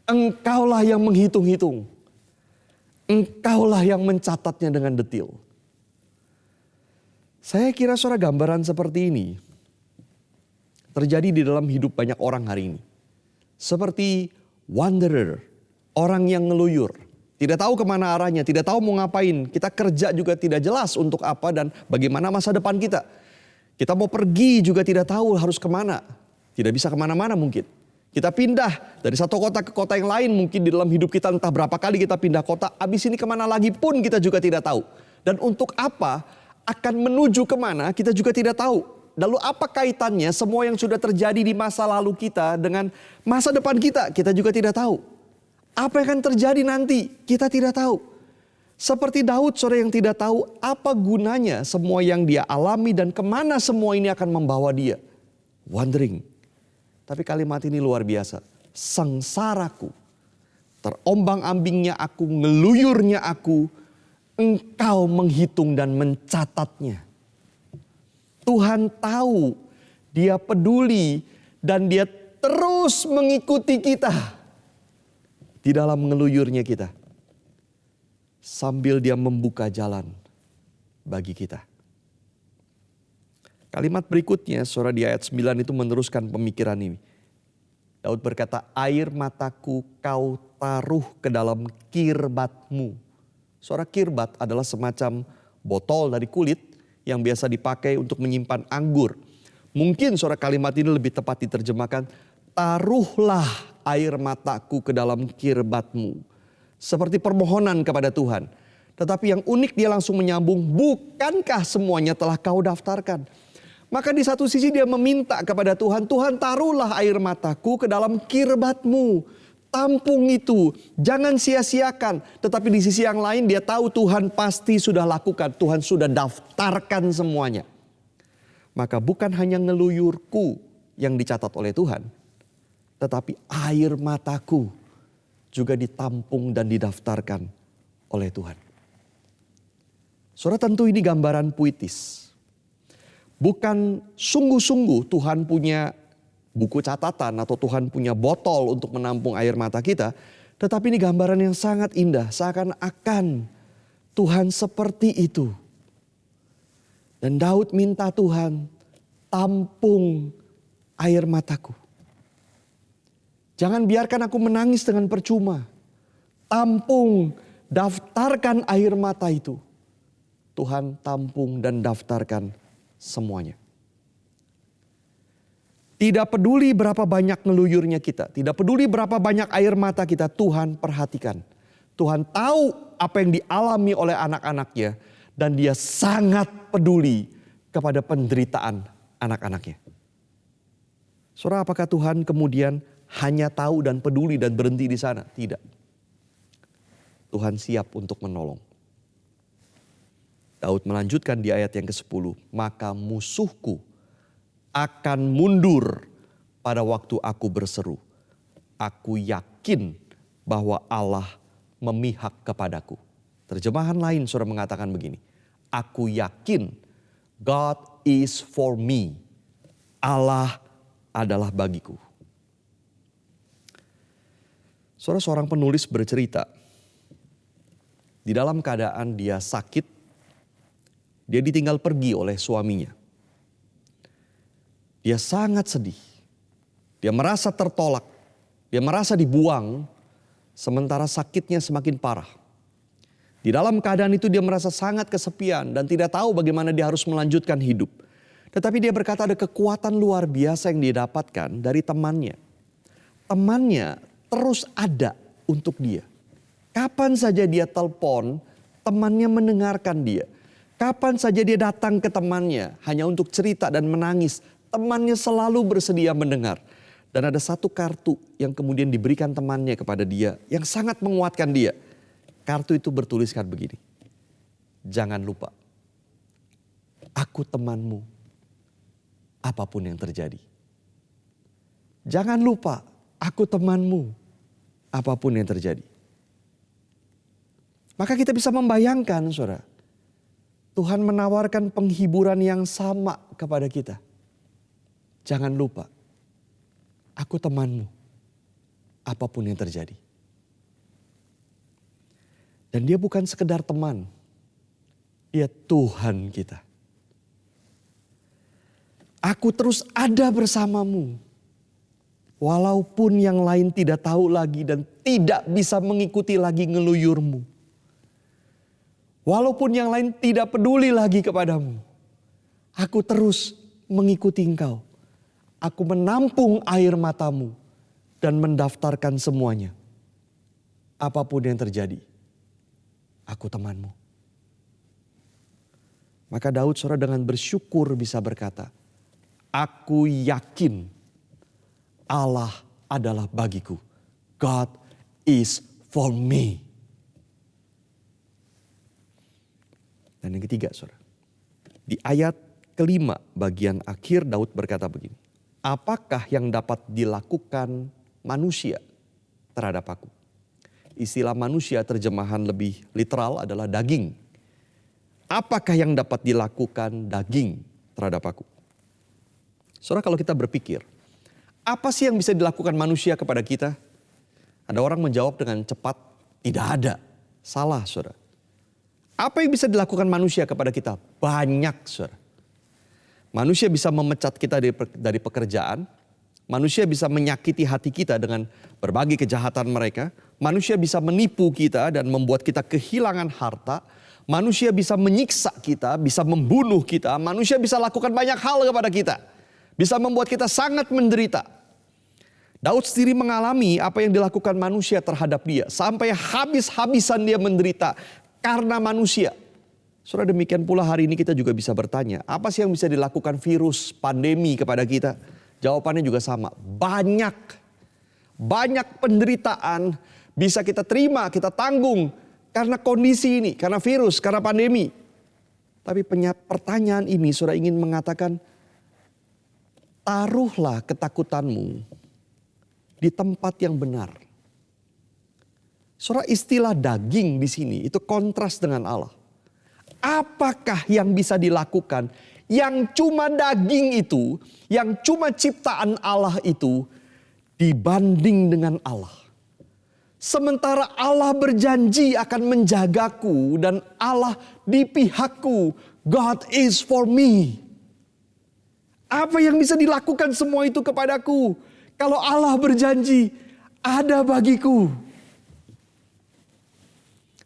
Engkaulah yang menghitung-hitung. Engkaulah yang mencatatnya dengan detil. Saya kira saudara gambaran seperti ini terjadi di dalam hidup banyak orang hari ini. Seperti wanderer, orang yang ngeluyur. Tidak tahu kemana arahnya, tidak tahu mau ngapain. Kita kerja juga tidak jelas untuk apa dan bagaimana masa depan kita. Kita mau pergi juga tidak tahu harus kemana. Tidak bisa kemana-mana mungkin. Kita pindah dari satu kota ke kota yang lain mungkin di dalam hidup kita entah berapa kali kita pindah kota. Abis ini kemana lagi pun kita juga tidak tahu. Dan untuk apa akan menuju kemana kita juga tidak tahu. Lalu apa kaitannya semua yang sudah terjadi di masa lalu kita dengan masa depan kita juga tidak tahu. Apa yang akan terjadi nanti kita tidak tahu. Seperti Daud sore yang tidak tahu apa gunanya semua yang dia alami dan kemana semua ini akan membawa dia. Wandering. Tapi kalimat ini luar biasa. Sengsaraku, terombang-ambingnya aku, ngeluyurnya aku, Engkau menghitung dan mencatatnya. Tuhan tahu, Dia peduli dan Dia terus mengikuti kita di dalam ngeluyurnya kita. Sambil Dia membuka jalan bagi kita. Kalimat berikutnya, saudara di ayat 9 itu meneruskan pemikiran ini. Daud berkata, air mataku kau taruh ke dalam kirbatmu. Saudara, kirbat adalah semacam botol dari kulit yang biasa dipakai untuk menyimpan anggur. Mungkin saudara kalimat ini lebih tepat diterjemahkan, taruhlah air mataku ke dalam kirbatmu. Seperti permohonan kepada Tuhan. Tetapi yang unik dia langsung menyambung, bukankah semuanya telah kau daftarkan? Maka di satu sisi dia meminta kepada Tuhan, Tuhan taruhlah air mataku ke dalam kirbatmu. Tampung itu, jangan sia-siakan. Tetapi di sisi yang lain dia tahu Tuhan pasti sudah lakukan. Tuhan sudah daftarkan semuanya. Maka bukan hanya ngeluyurku yang dicatat oleh Tuhan. Tetapi air mataku juga ditampung dan didaftarkan oleh Tuhan. Saudara, tentu ini gambaran puitis. Bukan sungguh-sungguh Tuhan punya buku catatan atau Tuhan punya botol untuk menampung air mata kita. Tetapi ini gambaran yang sangat indah. Seakan-akan Tuhan seperti itu. Dan Daud minta Tuhan, tampung air mataku. Jangan biarkan aku menangis dengan percuma. Tampung, daftarkan air mata itu. Tuhan tampung dan daftarkan semuanya. Tidak peduli berapa banyak ngeluyurnya kita. Tidak peduli berapa banyak air mata kita. Tuhan perhatikan. Tuhan tahu apa yang dialami oleh anak-anaknya. Dan dia sangat peduli kepada penderitaan anak-anaknya. Saudara, apakah Tuhan kemudian hanya tahu dan peduli dan berhenti di sana? Tidak. Tuhan siap untuk menolong. Daud melanjutkan di ayat yang ke-10. Maka musuhku akan mundur pada waktu aku berseru. Aku yakin bahwa Allah memihak kepadaku. Terjemahan lain saudara mengatakan begini. Aku yakin God is for me. Allah adalah bagiku. Saudara, seorang penulis bercerita. Di dalam keadaan dia sakit. Dia ditinggal pergi oleh suaminya. Dia sangat sedih. Dia merasa tertolak. Dia merasa dibuang. Sementara sakitnya semakin parah. Di dalam keadaan itu dia merasa sangat kesepian. Dan tidak tahu bagaimana dia harus melanjutkan hidup. Tetapi dia berkata ada kekuatan luar biasa yang dia dapatkan dari temannya. Temannya terus ada untuk dia. Kapan saja dia telepon, temannya mendengarkan dia. Kapan saja dia datang ke temannya hanya untuk cerita dan menangis. Temannya selalu bersedia mendengar. Dan ada satu kartu yang kemudian diberikan temannya kepada dia. Yang sangat menguatkan dia. Kartu itu bertuliskan begini. Jangan lupa. Aku temanmu. apapun yang terjadi. Jangan lupa, aku temanmu, apapun yang terjadi. Maka kita bisa membayangkan, saudara, Tuhan menawarkan penghiburan yang sama kepada kita. Jangan lupa, aku temanmu, apapun yang terjadi. Dan dia bukan sekedar teman, dia Tuhan kita. Aku terus ada bersamamu, walaupun yang lain tidak tahu lagi dan tidak bisa mengikuti lagi ngeluyurmu. Walaupun yang lain tidak peduli lagi kepadamu, aku terus mengikuti engkau. Aku menampung air matamu dan mendaftarkan semuanya. Apapun yang terjadi, aku temanmu. Maka Daud, saudara, dengan bersyukur bisa berkata, aku yakin Allah adalah bagiku. God is for me. Dan yang ketiga, saudara, di ayat kelima bagian akhir Daud berkata begini. Apakah yang dapat dilakukan manusia terhadap aku? Istilah manusia terjemahan lebih literal adalah daging. Apakah yang dapat dilakukan daging terhadap aku? Saudara, kalau kita berpikir, apa sih yang bisa dilakukan manusia kepada kita? Ada orang menjawab dengan cepat, tidak ada. Salah, saudara. Apa yang bisa dilakukan manusia kepada kita? Banyak, saudara. Manusia bisa memecat kita dari pekerjaan. Manusia bisa menyakiti hati kita dengan berbagai kejahatan mereka. Manusia bisa menipu kita dan membuat kita kehilangan harta. Manusia bisa menyiksa kita, bisa membunuh kita. Manusia bisa lakukan banyak hal kepada kita. Bisa membuat kita sangat menderita. Daud sendiri mengalami apa yang dilakukan manusia terhadap dia. Sampai habis-habisan dia menderita karena manusia. Saudara, demikian pula hari ini kita juga bisa bertanya, apa sih yang bisa dilakukan virus, pandemi kepada kita? Jawabannya juga sama, banyak. Banyak penderitaan bisa kita terima, kita tanggung karena kondisi ini, karena virus, karena pandemi. Tapi pertanyaan ini saudara ingin mengatakan, taruhlah ketakutanmu di tempat yang benar. Saudara, istilah daging di sini itu kontras dengan Allah. Apakah yang bisa dilakukan yang cuma daging itu, yang cuma ciptaan Allah itu dibanding dengan Allah? Sementara Allah berjanji akan menjagaku dan Allah di pihakku. God is for me. Apa yang bisa dilakukan semua itu kepadaku? Kalau Allah berjanji, ada bagiku.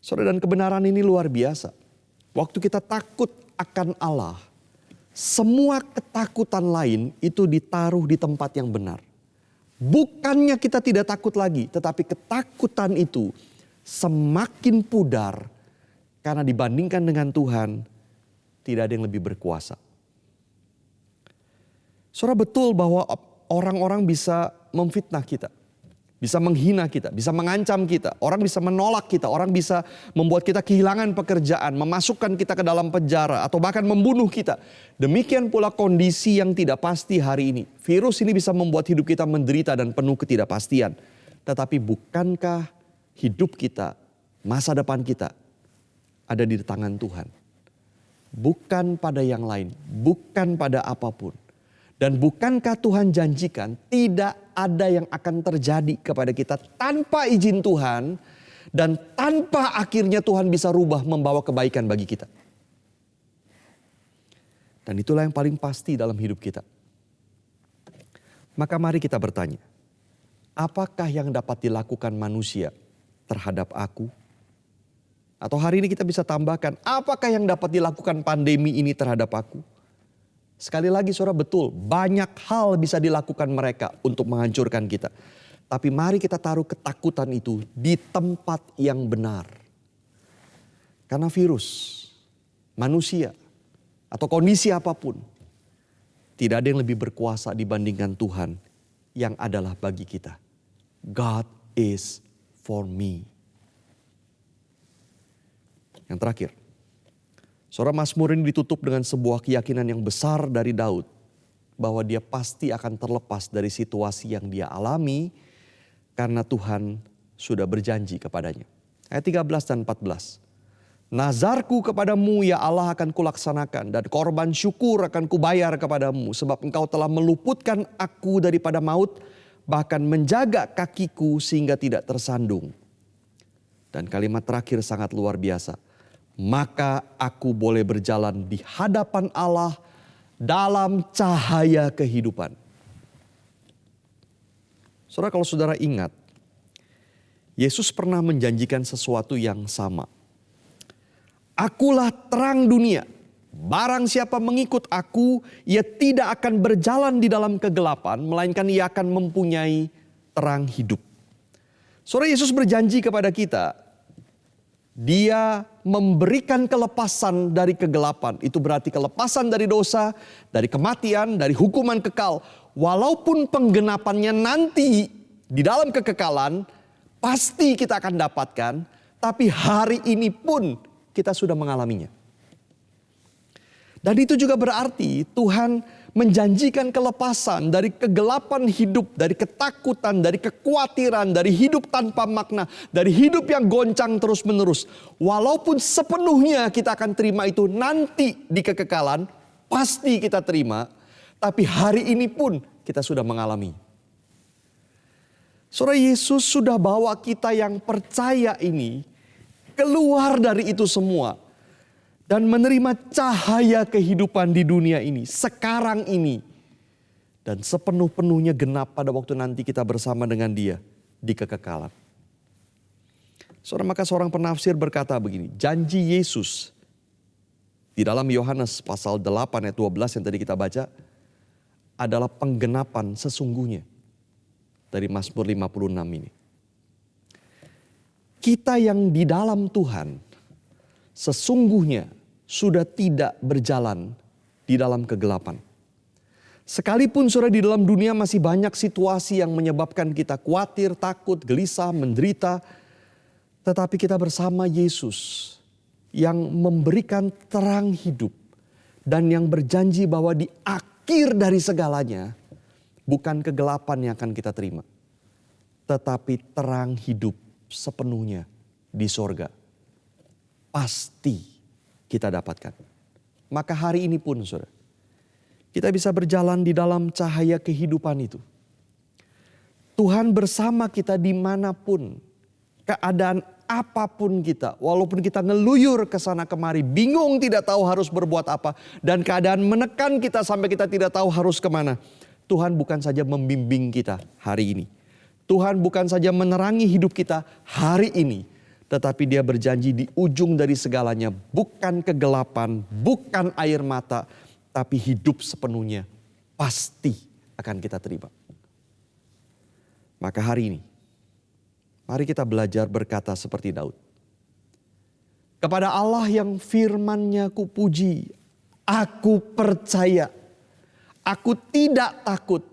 Saudara, dan kebenaran ini luar biasa. Waktu kita takut akan Allah, semua ketakutan lain itu ditaruh di tempat yang benar. Bukannya kita tidak takut lagi, tetapi ketakutan itu semakin pudar karena dibandingkan dengan Tuhan, tidak ada yang lebih berkuasa. Saudara, betul bahwa orang-orang bisa memfitnah kita. Bisa menghina kita, bisa mengancam kita. Orang bisa menolak kita, orang bisa membuat kita kehilangan pekerjaan, memasukkan kita ke dalam penjara atau bahkan membunuh kita. Demikian pula kondisi yang tidak pasti hari ini. Virus ini bisa membuat hidup kita menderita dan penuh ketidakpastian. Tetapi bukankah hidup kita, masa depan kita ada di tangan Tuhan? Bukan pada yang lain, bukan pada apapun. Dan bukankah Tuhan janjikan tidak ada yang akan terjadi kepada kita tanpa izin Tuhan. Dan tanpa akhirnya Tuhan bisa rubah membawa kebaikan bagi kita. Dan itulah yang paling pasti dalam hidup kita. Maka mari kita bertanya. Apakah yang dapat dilakukan manusia terhadap aku? Atau hari ini kita bisa tambahkan, apakah yang dapat dilakukan pandemi ini terhadap aku? Sekali lagi saudara, betul, banyak hal bisa dilakukan mereka untuk menghancurkan kita. Tapi mari kita taruh ketakutan itu di tempat yang benar. Karena virus, manusia, atau kondisi apapun, tidak ada yang lebih berkuasa dibandingkan Tuhan yang adalah bagi kita. God is for me. Yang terakhir. Saudara, Mazmur ini ditutup dengan sebuah keyakinan yang besar dari Daud. bahwa dia pasti akan terlepas dari situasi yang dia alami karena Tuhan sudah berjanji kepadanya. Ayat 13 dan 14. Nazarku kepadamu ya Allah akan kulaksanakan dan korban syukur akan kubayar kepadamu sebab engkau telah meluputkan aku daripada maut bahkan menjaga kakiku sehingga tidak tersandung. Dan kalimat terakhir sangat luar biasa. Maka aku boleh berjalan di hadapan Allah dalam cahaya kehidupan. Saudara, kalau saudara ingat, Yesus pernah menjanjikan sesuatu yang sama. Akulah terang dunia. Barang siapa mengikut aku, ia tidak akan berjalan di dalam kegelapan, melainkan ia akan mempunyai terang hidup. Saudara, Yesus berjanji kepada kita, dia memberikan kelepasan dari kegelapan. Itu berarti kelepasan dari dosa, dari kematian, dari hukuman kekal. Walaupun penggenapannya nanti di dalam kekekalan, pasti kita akan dapatkan. Tapi hari ini pun kita sudah mengalaminya. Dan itu juga berarti Tuhan menjanjikan kelepasan dari kegelapan hidup, dari ketakutan, dari kekhawatiran, dari hidup tanpa makna, dari hidup yang goncang terus menerus. Walaupun sepenuhnya kita akan terima itu nanti di kekekalan, pasti kita terima. Tapi hari ini pun kita sudah mengalami. Saudara, Yesus sudah bawa kita yang percaya ini keluar dari itu semua. Dan menerima cahaya kehidupan di dunia ini, sekarang ini. Dan sepenuh-penuhnya genap pada waktu nanti kita bersama dengan dia di kekekalan. Saudara, maka seorang penafsir berkata begini, janji Yesus di dalam Yohanes pasal 8 ayat 12 yang tadi kita baca adalah penggenapan sesungguhnya dari Mazmur 56 ini. Kita yang di dalam Tuhan sesungguhnya sudah tidak berjalan di dalam kegelapan. Sekalipun saudara di dalam dunia masih banyak situasi yang menyebabkan kita khawatir, takut, gelisah, menderita. Tetapi kita bersama Yesus yang memberikan terang hidup. Dan yang berjanji bahwa di akhir dari segalanya bukan kegelapan yang akan kita terima. Tetapi terang hidup sepenuhnya di sorga. Pasti kita dapatkan. Maka hari ini pun saudara, kita bisa berjalan di dalam cahaya kehidupan itu. Tuhan bersama kita dimanapun, keadaan apapun kita. Walaupun kita ngeluyur ke sana kemari, bingung tidak tahu harus berbuat apa. Dan keadaan menekan kita sampai kita tidak tahu harus kemana. Tuhan bukan saja membimbing kita hari ini. Tuhan bukan saja menerangi hidup kita hari ini. Tetapi dia berjanji di ujung dari segalanya bukan kegelapan, bukan air mata, tapi hidup sepenuhnya pasti akan kita terima. Maka hari ini, mari kita belajar berkata seperti Daud. Kepada Allah yang firman-Nya kupuji, aku percaya, aku tidak takut.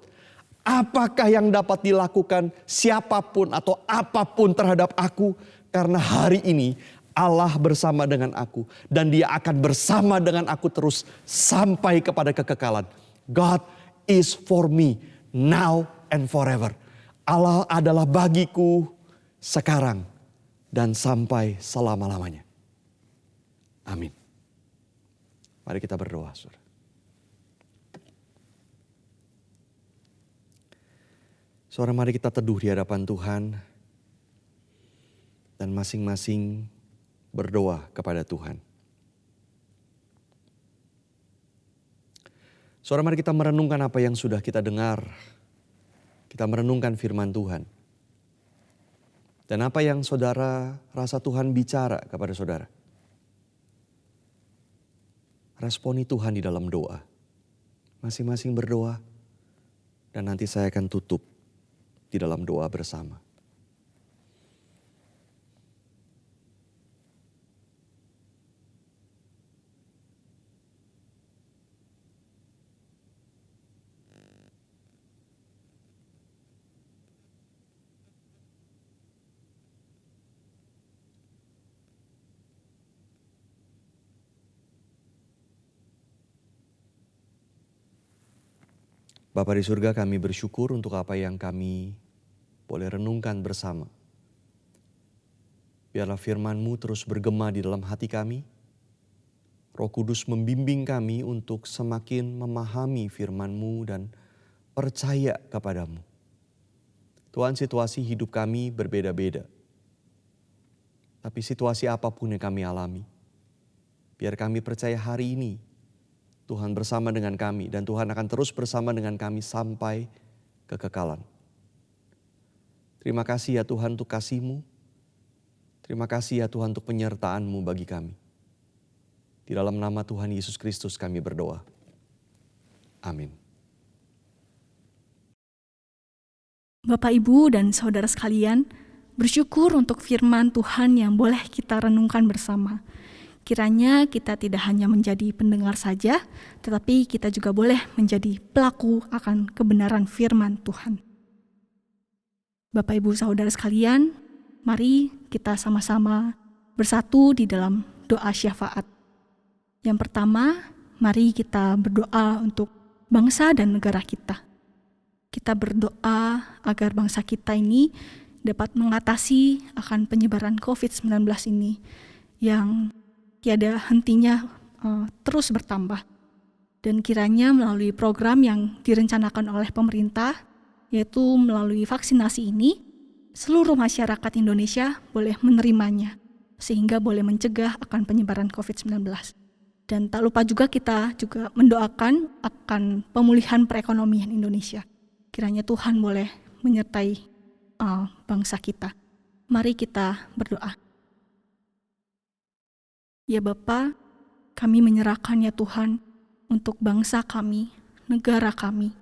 Apakah yang dapat dilakukan siapapun atau apapun terhadap aku? Karena hari ini Allah bersama dengan aku. Dan dia akan bersama dengan aku terus sampai kepada kekekalan. God is for me now and forever. Allah adalah bagiku sekarang dan sampai selama-lamanya. Amin. Mari kita berdoa, saudara. Saudara, mari kita teduh di hadapan Tuhan. Dan masing-masing berdoa kepada Tuhan. Saudara, mari kita merenungkan apa yang sudah kita dengar. Kita merenungkan firman Tuhan. Dan apa yang saudara rasa Tuhan bicara kepada saudara. Responi Tuhan di dalam doa. Masing-masing berdoa. Dan nanti saya akan tutup di dalam doa bersama. Bapa di surga, kami bersyukur untuk apa yang kami boleh renungkan bersama. Biarlah firman-Mu terus bergema di dalam hati kami. Roh Kudus membimbing kami untuk semakin memahami firman-Mu dan percaya kepadamu. Tuhan, situasi hidup kami berbeda-beda. Tapi situasi apapun yang kami alami, biar kami percaya hari ini Tuhan bersama dengan kami dan Tuhan akan terus bersama dengan kami sampai kekekalan. Terima kasih ya Tuhan untuk kasih-Mu. Terima kasih ya Tuhan untuk penyertaan-Mu bagi kami. Di dalam nama Tuhan Yesus Kristus kami berdoa. Amin. Bapak, Ibu, dan saudara sekalian, bersyukur untuk firman Tuhan yang boleh kita renungkan bersama. Kiranya kita tidak hanya menjadi pendengar saja, tetapi kita juga boleh menjadi pelaku akan kebenaran firman Tuhan. Bapak, Ibu, saudara sekalian, mari kita sama-sama bersatu di dalam doa syafaat. Yang pertama, mari kita berdoa untuk bangsa dan negara kita. Kita berdoa agar bangsa kita ini dapat mengatasi akan penyebaran COVID-19 ini yang tiada hentinya terus bertambah. Dan kiranya melalui program yang direncanakan oleh pemerintah, yaitu melalui vaksinasi ini, seluruh masyarakat Indonesia boleh menerimanya, sehingga boleh mencegah akan penyebaran COVID-19. Dan tak lupa juga kita juga mendoakan akan pemulihan perekonomian Indonesia. Kiranya Tuhan boleh menyertai bangsa kita. Mari kita berdoa. Ya Bapa, kami menyerahkan ya Tuhan untuk bangsa kami, negara kami,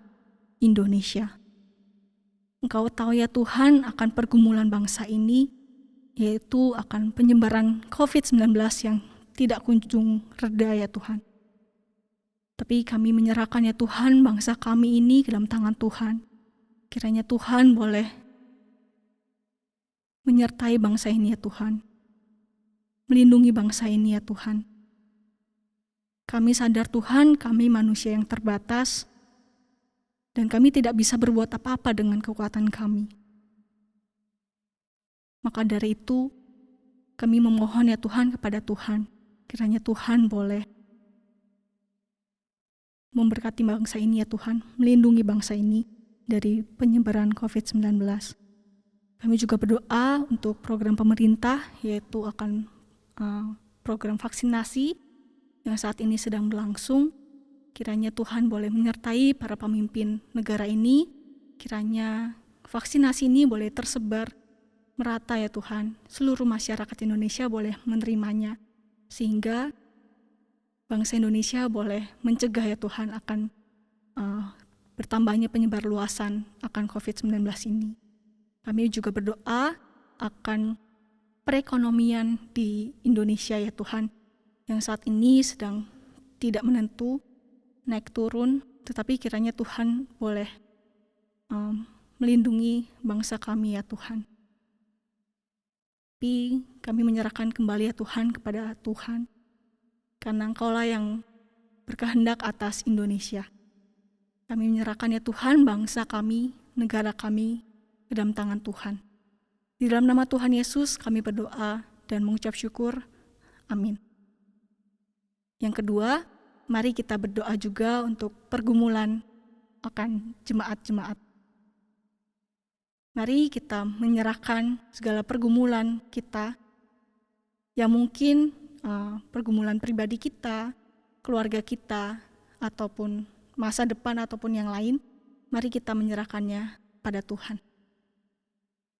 Indonesia. Engkau tahu ya Tuhan akan pergumulan bangsa ini, yaitu akan penyebaran COVID-19 yang tidak kunjung reda ya Tuhan. Tapi kami menyerahkan ya Tuhan bangsa kami ini ke dalam tangan Tuhan. Kiranya Tuhan boleh menyertai bangsa ini ya Tuhan. Melindungi bangsa ini ya Tuhan. Kami sadar Tuhan, kami manusia yang terbatas. Dan kami tidak bisa berbuat apa-apa dengan kekuatan kami. Maka dari itu, kami memohon ya Tuhan kepada Tuhan. Kiranya Tuhan boleh memberkati bangsa ini ya Tuhan, melindungi bangsa ini dari penyebaran COVID-19. Kami juga berdoa untuk program pemerintah, yaitu akan program vaksinasi yang saat ini sedang berlangsung. Kiranya Tuhan boleh menyertai para pemimpin negara ini. Kiranya vaksinasi ini boleh tersebar merata ya Tuhan. Seluruh masyarakat Indonesia boleh menerimanya. Sehingga bangsa Indonesia boleh mencegah ya Tuhan akan bertambahnya penyebar luasan akan COVID-19 ini. Kami juga berdoa akan perekonomian di Indonesia ya Tuhan, yang saat ini sedang tidak menentu, naik turun, tetapi kiranya Tuhan boleh melindungi bangsa kami ya Tuhan. Tapi kami menyerahkan kembali ya Tuhan kepada Tuhan, karena Engkaulah yang berkehendak atas Indonesia. Kami menyerahkan ya Tuhan bangsa kami, negara kami ke dalam tangan Tuhan. Di dalam nama Tuhan Yesus kami berdoa dan mengucap syukur. Amin. Yang kedua, mari kita berdoa juga untuk pergumulan akan jemaat-jemaat. Mari kita menyerahkan segala pergumulan kita yang mungkin pergumulan pribadi kita, keluarga kita, ataupun masa depan ataupun yang lain. Mari kita menyerahkannya pada Tuhan.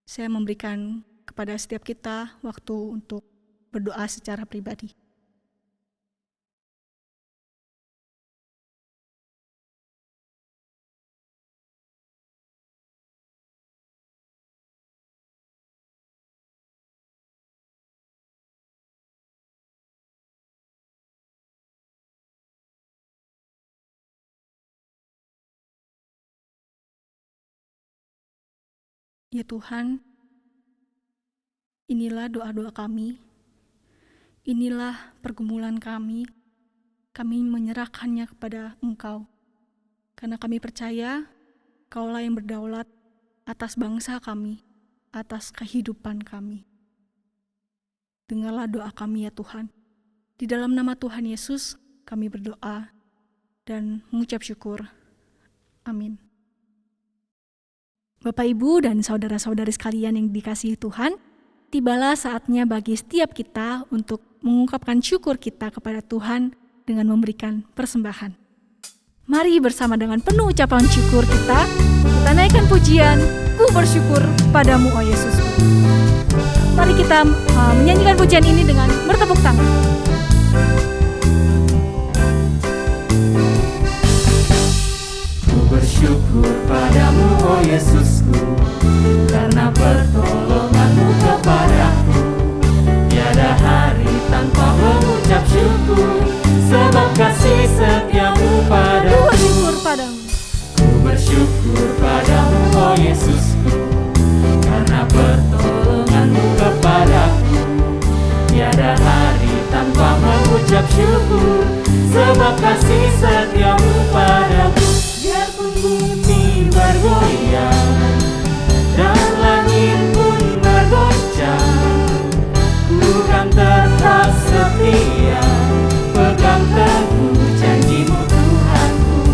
Saya memberikan kepada setiap kita waktu untuk berdoa secara pribadi. Ya Tuhan, inilah doa-doa kami, inilah pergumulan kami menyerahkannya kepada Engkau. Karena kami percaya Kaulah yang berdaulat atas bangsa kami, atas kehidupan kami. Dengarlah doa kami ya Tuhan. Di dalam nama Tuhan Yesus kami berdoa dan mengucap syukur. Amin. Bapak, Ibu, dan saudara-saudari sekalian yang dikasihi Tuhan, tibalah saatnya bagi setiap kita untuk mengungkapkan syukur kita kepada Tuhan dengan memberikan persembahan. Mari bersama dengan penuh ucapan syukur kita naikkan pujian, Ku bersyukur padamu, oh Yesus. Mari kita menyanyikan pujian ini dengan bertepuk tangan. Ku bersyukur padamu, oh Yesusku, karena pertolonganmu kepadaku. Tiada hari tanpa mengucap syukur, sebab kasih setiamu padaku. Ku bersyukur padamu. Ku bersyukur padamu, oh Yesusku, karena pertolonganmu kepadaku. Tiada hari tanpa mengucap syukur, sebab kasih setiamu padaku. Biarpun bumi bergoyang dan langit pun bergoncang, ku kan tetap setia, pegang teguh janjimu Tuhanku.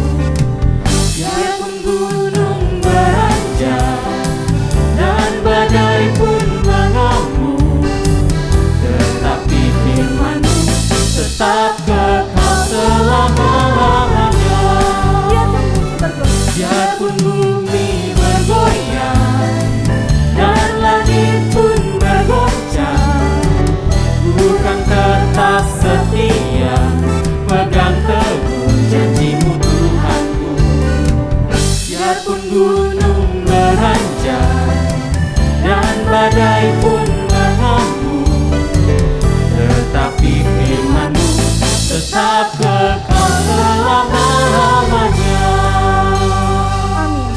Biarpun gunung beranjak dan badai pun mengamuk, tetapi firman-Mu tetap kekal selama-lamanya. Biarpun bumi bergoyang dan langit pun bergoncang, ku kan tetap setia, pegang teguh janji-Mu Tuhanku. Biarpun gunung beranjak dan badai pun mengamuk, tetapi firman-Mu tetap kekal selama-lamanya. Amin.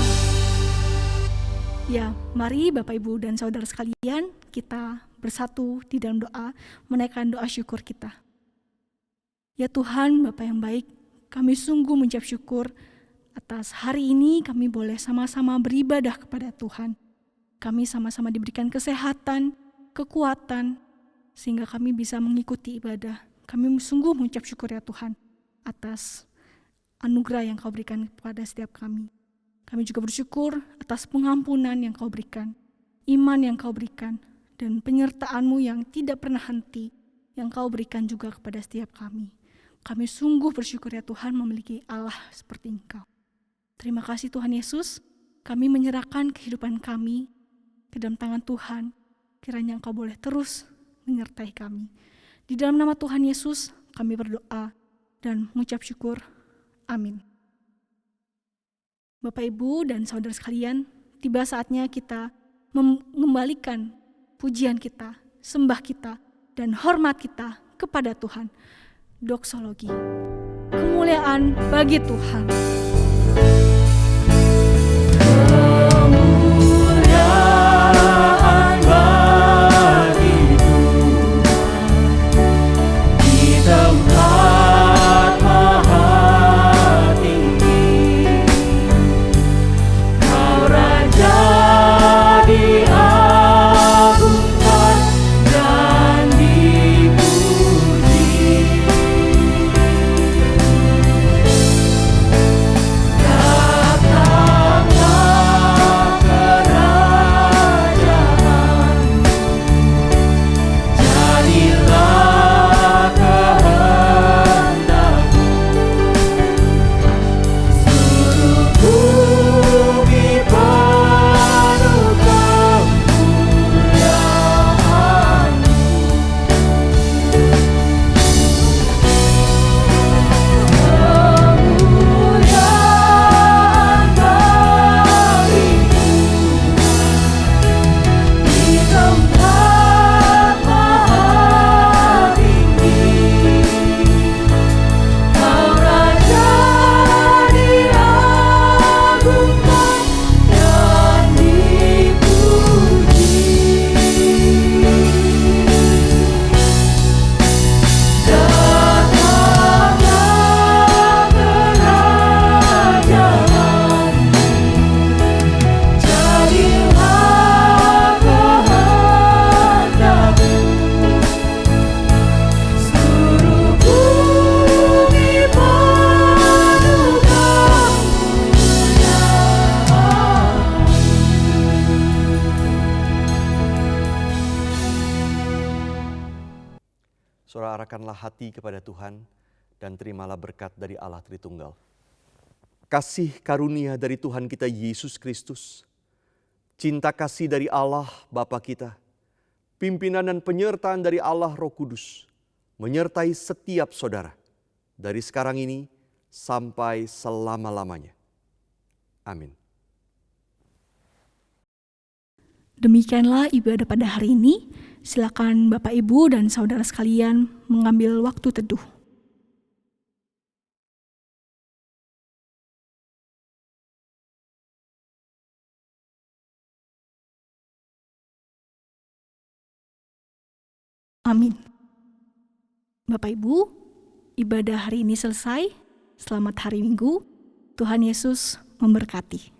Ya, mari Bapak, Ibu, dan saudara sekalian, kita bersatu di dalam doa, menaikkan doa syukur kita. Ya Tuhan, Bapa yang baik, kami sungguh mengucap syukur atas hari ini kami boleh sama-sama beribadah kepada Tuhan. Kami sama-sama diberikan kesehatan, kekuatan, sehingga kami bisa mengikuti ibadah. Kami sungguh mengucap syukur ya Tuhan atas anugerah yang Kau berikan kepada setiap kami. Kami juga bersyukur atas pengampunan yang Kau berikan, iman yang Kau berikan, dan penyertaan-Mu yang tidak pernah henti yang Kau berikan juga kepada setiap kami. Kami sungguh bersyukur ya Tuhan memiliki Allah seperti Engkau. Terima kasih Tuhan Yesus, kami menyerahkan kehidupan kami ke dalam tangan Tuhan. Kiranya Engkau boleh terus menyertai kami. Di dalam nama Tuhan Yesus kami berdoa dan mengucap syukur. Amin. Bapak, Ibu, dan saudara sekalian, tiba saatnya kita mengembalikan pujian kita, sembah kita, dan hormat kita kepada Tuhan. Doksologi. Kemuliaan bagi Tuhan. Kemuliaan bagi Tuhan di tempat maha tinggi. Kau Raja diagungkan dan dipuji. Saudara arahkanlah hati kepada Tuhan dan terimalah berkat dari Allah Tritunggal. Kasih karunia dari Tuhan kita Yesus Kristus, cinta kasih dari Allah Bapa kita, pimpinan dan penyertaan dari Allah Roh Kudus, menyertai setiap saudara, dari sekarang ini sampai selama-lamanya. Amin. Demikianlah ibadah pada hari ini. Silakan Bapak, Ibu, dan saudara sekalian mengambil waktu teduh. Amin. Bapak, Ibu, ibadah hari ini selesai. Selamat hari Minggu. Tuhan Yesus memberkati.